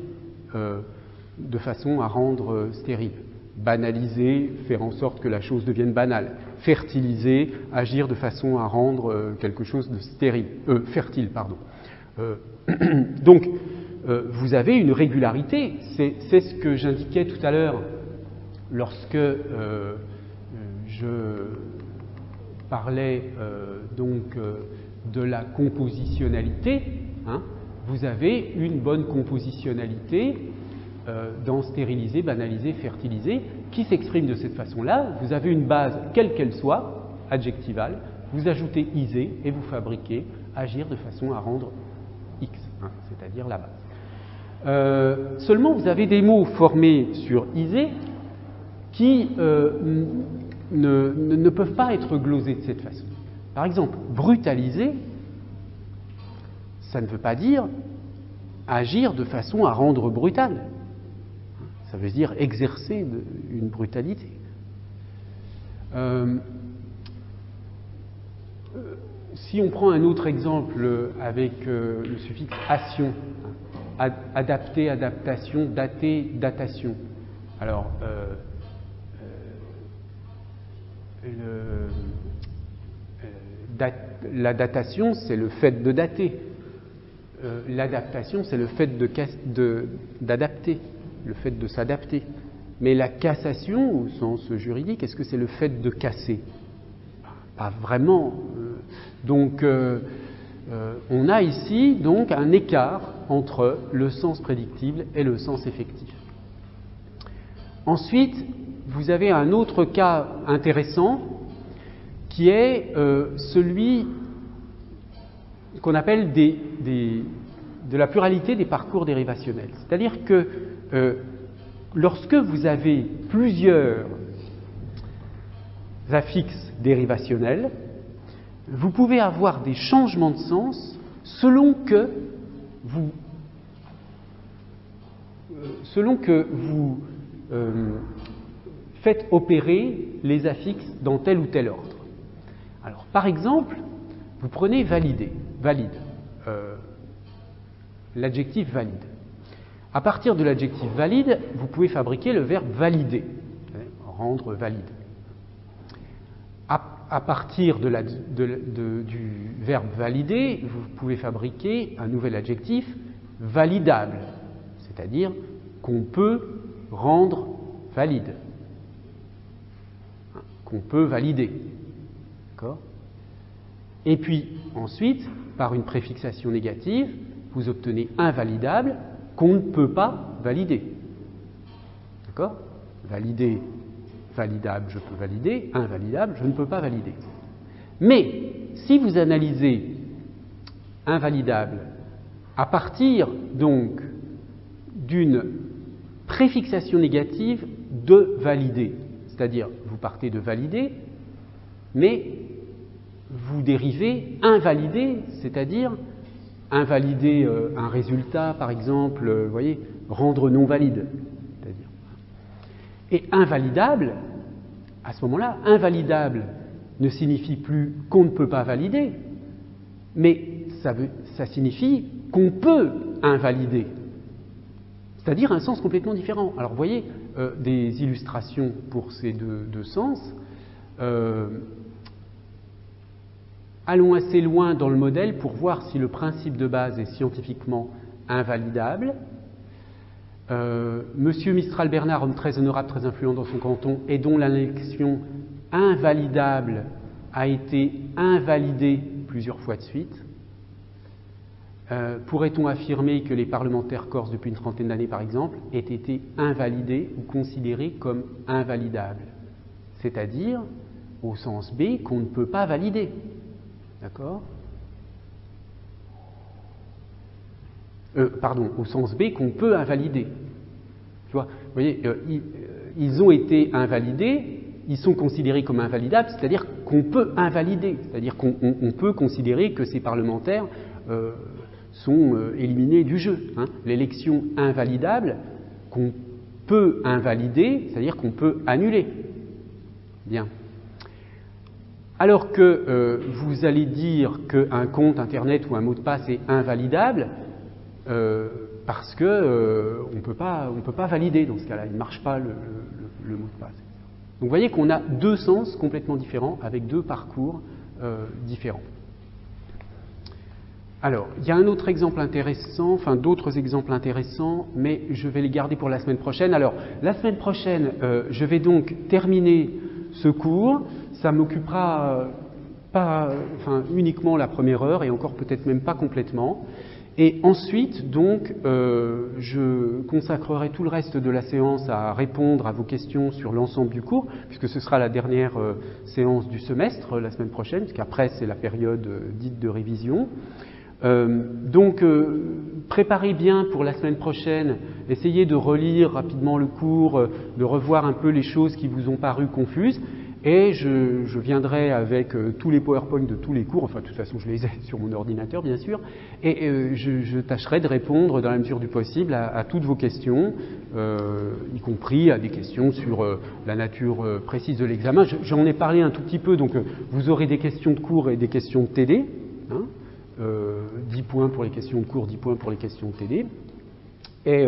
de façon à rendre stérile. Banaliser, faire en sorte que la chose devienne banale. Fertiliser, agir de façon à rendre quelque chose de fertile. Donc, vous avez une régularité. C'est ce que j'indiquais tout à l'heure lorsque je parlais de la compositionnalité. Hein. Vous avez une bonne compositionnalité dans stériliser, banaliser, fertiliser, qui s'exprime de cette façon-là. Vous avez une base, quelle qu'elle soit, adjectivale, vous ajoutez isé et vous fabriquez agir de façon à rendre X, hein, c'est-à-dire la base. Seulement, vous avez des mots formés sur isé qui ne peuvent pas être glosés de cette façon. Par exemple, brutaliser, ça ne veut pas dire agir de façon à rendre brutal. Ça veut dire exercer une brutalité. Si on prend un autre exemple avec le suffixe ation, adapter, adaptation, dater, datation. Alors, la datation, c'est le fait de dater. L'adaptation, c'est le fait d'adapter, le fait de s'adapter. Mais la cassation, au sens juridique, est-ce que c'est le fait de casser? Pas vraiment. Donc, on a ici donc un écart entre le sens prédictible et le sens effectif. Ensuite, vous avez un autre cas intéressant qui est celui qu'on appelle de la pluralité des parcours dérivationnels. C'est-à-dire que lorsque vous avez plusieurs affixes dérivationnels, vous pouvez avoir des changements de sens selon que vous faites opérer les affixes dans tel ou tel ordre. Alors, par exemple, vous prenez valide, l'adjectif valide. À partir de l'adjectif valide, vous pouvez fabriquer le verbe valider, rendre valide. À partir du verbe valider, vous pouvez fabriquer un nouvel adjectif validable, c'est-à-dire qu'on peut rendre valide, qu'on peut valider. D'accord ? Et puis, ensuite, par une préfixation négative, vous obtenez invalidable qu'on ne peut pas valider. D'accord ? Valider, validable, je peux valider, invalidable, je ne peux pas valider. Mais, si vous analysez invalidable à partir, donc, d'une préfixation négative de valider, c'est-à-dire, vous partez de valider, mais vous dérivez invalider, c'est-à-dire invalider un résultat, par exemple, vous voyez, rendre non valide. C'est-à-dire. Et invalidable, à ce moment-là, invalidable ne signifie plus qu'on ne peut pas valider, mais ça signifie qu'on peut invalider. C'est-à-dire un sens complètement différent. Alors vous voyez, des illustrations pour ces deux sens. Allons assez loin dans le modèle pour voir si le principe de base est scientifiquement invalidable. Monsieur Mistral Bernard, homme très honorable, très influent dans son canton, et dont l'élection invalidable a été invalidée plusieurs fois de suite. Pourrait-on affirmer que les parlementaires corses, depuis une trentaine d'années par exemple, aient été invalidés ou considérés comme invalidables? C'est-à-dire, au sens B, qu'on ne peut pas valider. D'accord ? Au sens B, qu'on peut invalider. Tu vois, vous voyez, ils ont été invalidés, ils sont considérés comme invalidables, c'est-à-dire qu'on peut invalider, c'est-à-dire qu'on peut considérer que ces parlementaires sont éliminés du jeu. Hein. L'élection invalidable, qu'on peut invalider, c'est-à-dire qu'on peut annuler. Bien. Alors que vous allez dire qu'un compte Internet ou un mot de passe est invalidable, parce que on ne peut pas valider dans ce cas-là, il ne marche pas le mot de passe. Donc vous voyez qu'on a deux sens complètement différents, avec deux parcours différents. Alors, il y a un autre exemple intéressant, enfin d'autres exemples intéressants, mais je vais les garder pour la semaine prochaine. Alors, la semaine prochaine, je vais donc terminer ce cours. Ça m'occupera uniquement la première heure, et encore peut-être même pas complètement. Et ensuite, donc, je consacrerai tout le reste de la séance à répondre à vos questions sur l'ensemble du cours, puisque ce sera la dernière séance du semestre la semaine prochaine, puisqu'après c'est la période dite de révision. Donc, préparez bien pour la semaine prochaine, essayez de relire rapidement le cours, de revoir un peu les choses qui vous ont paru confuses, et je viendrai avec tous les PowerPoint de tous les cours, enfin de toute façon je les ai sur mon ordinateur bien sûr, et je tâcherai de répondre dans la mesure du possible à toutes vos questions, y compris à des questions sur la nature précise de l'examen. J'en ai parlé un tout petit peu, donc vous aurez des questions de cours et des questions de TD, hein, 10 points pour les questions de cours, 10 points pour les questions de TD. Et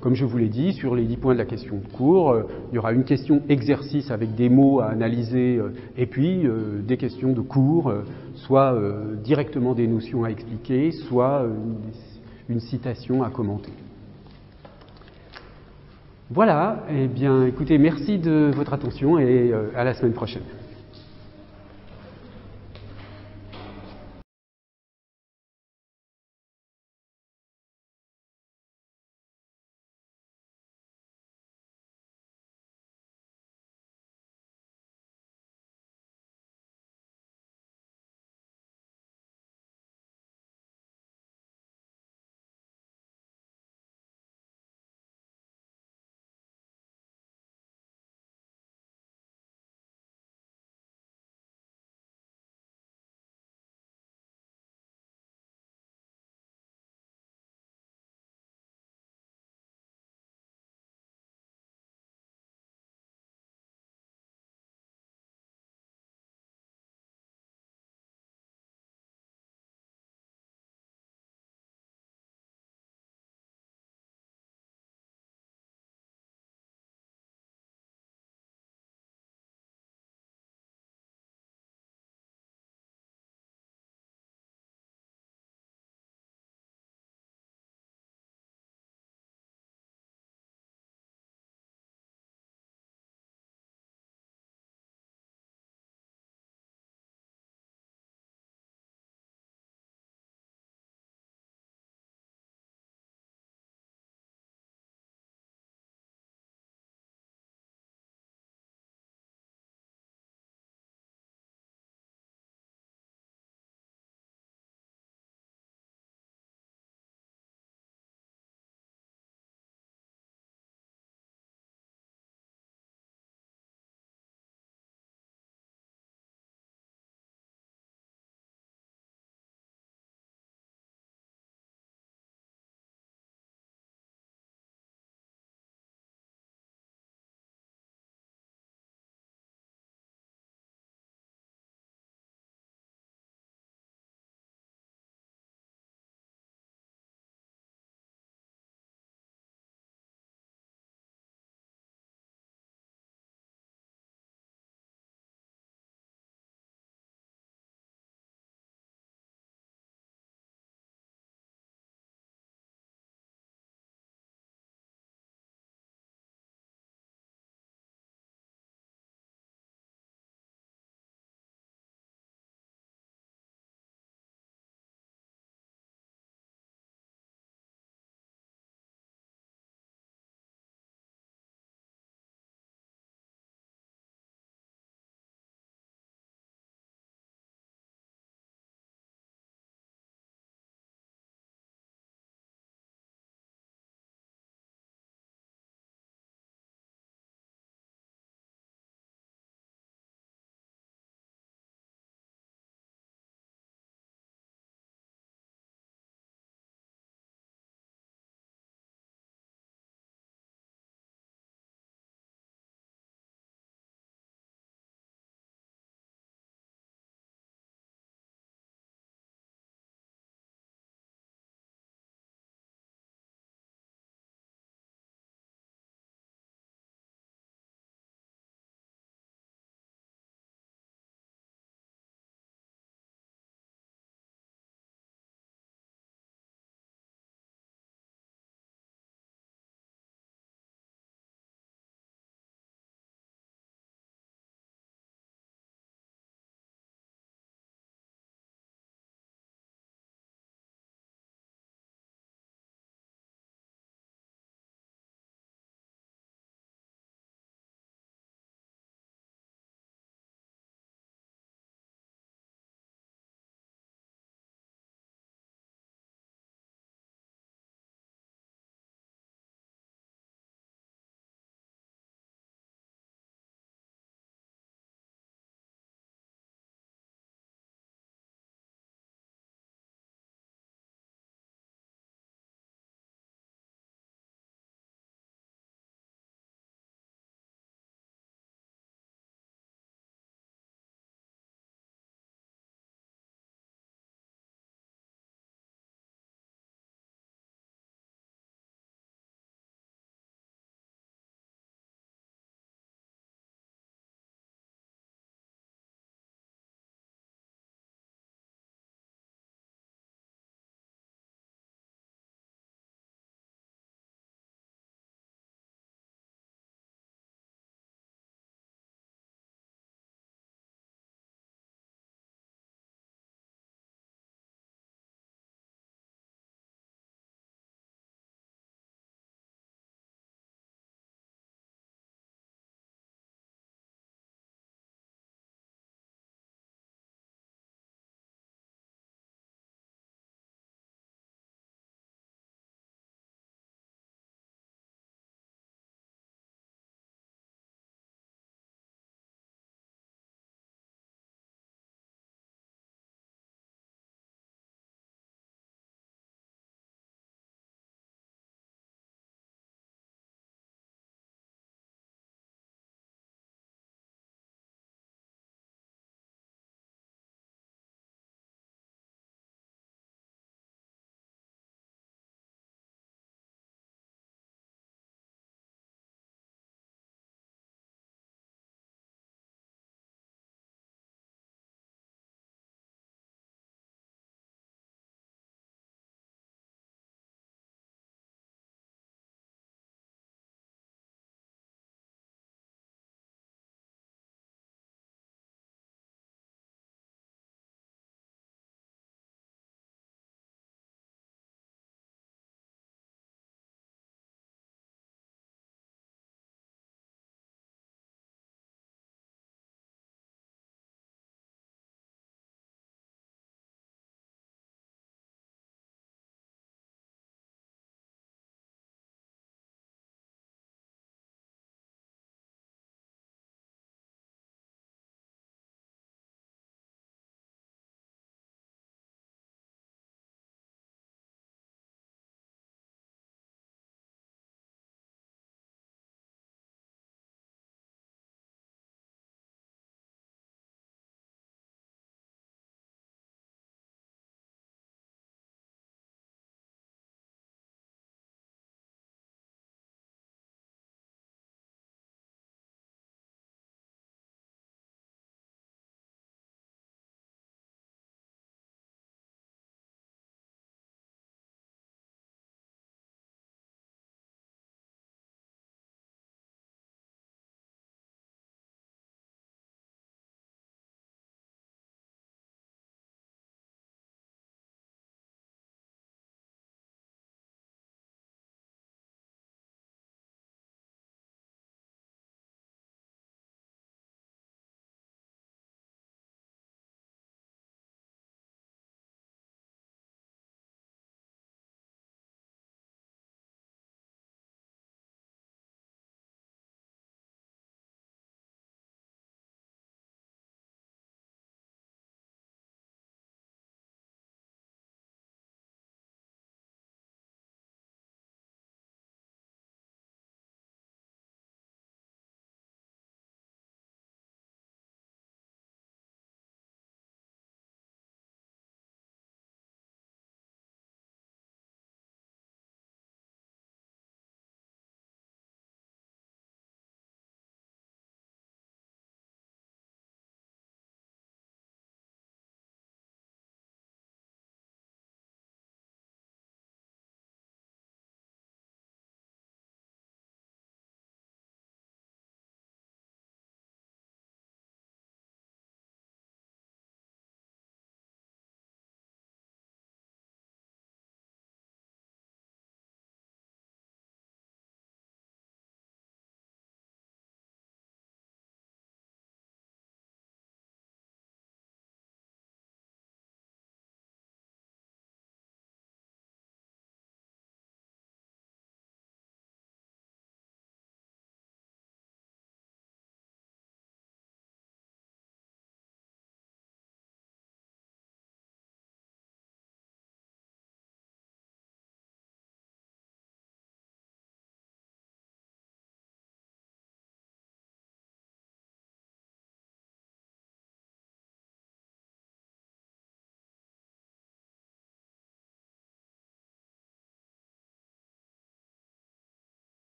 comme je vous l'ai dit, sur les 10 points de la question de cours, il y aura une question exercice avec des mots à analyser, et puis des questions de cours, soit directement des notions à expliquer, soit une citation à commenter. Voilà, eh bien écoutez, merci de votre attention et à la semaine prochaine.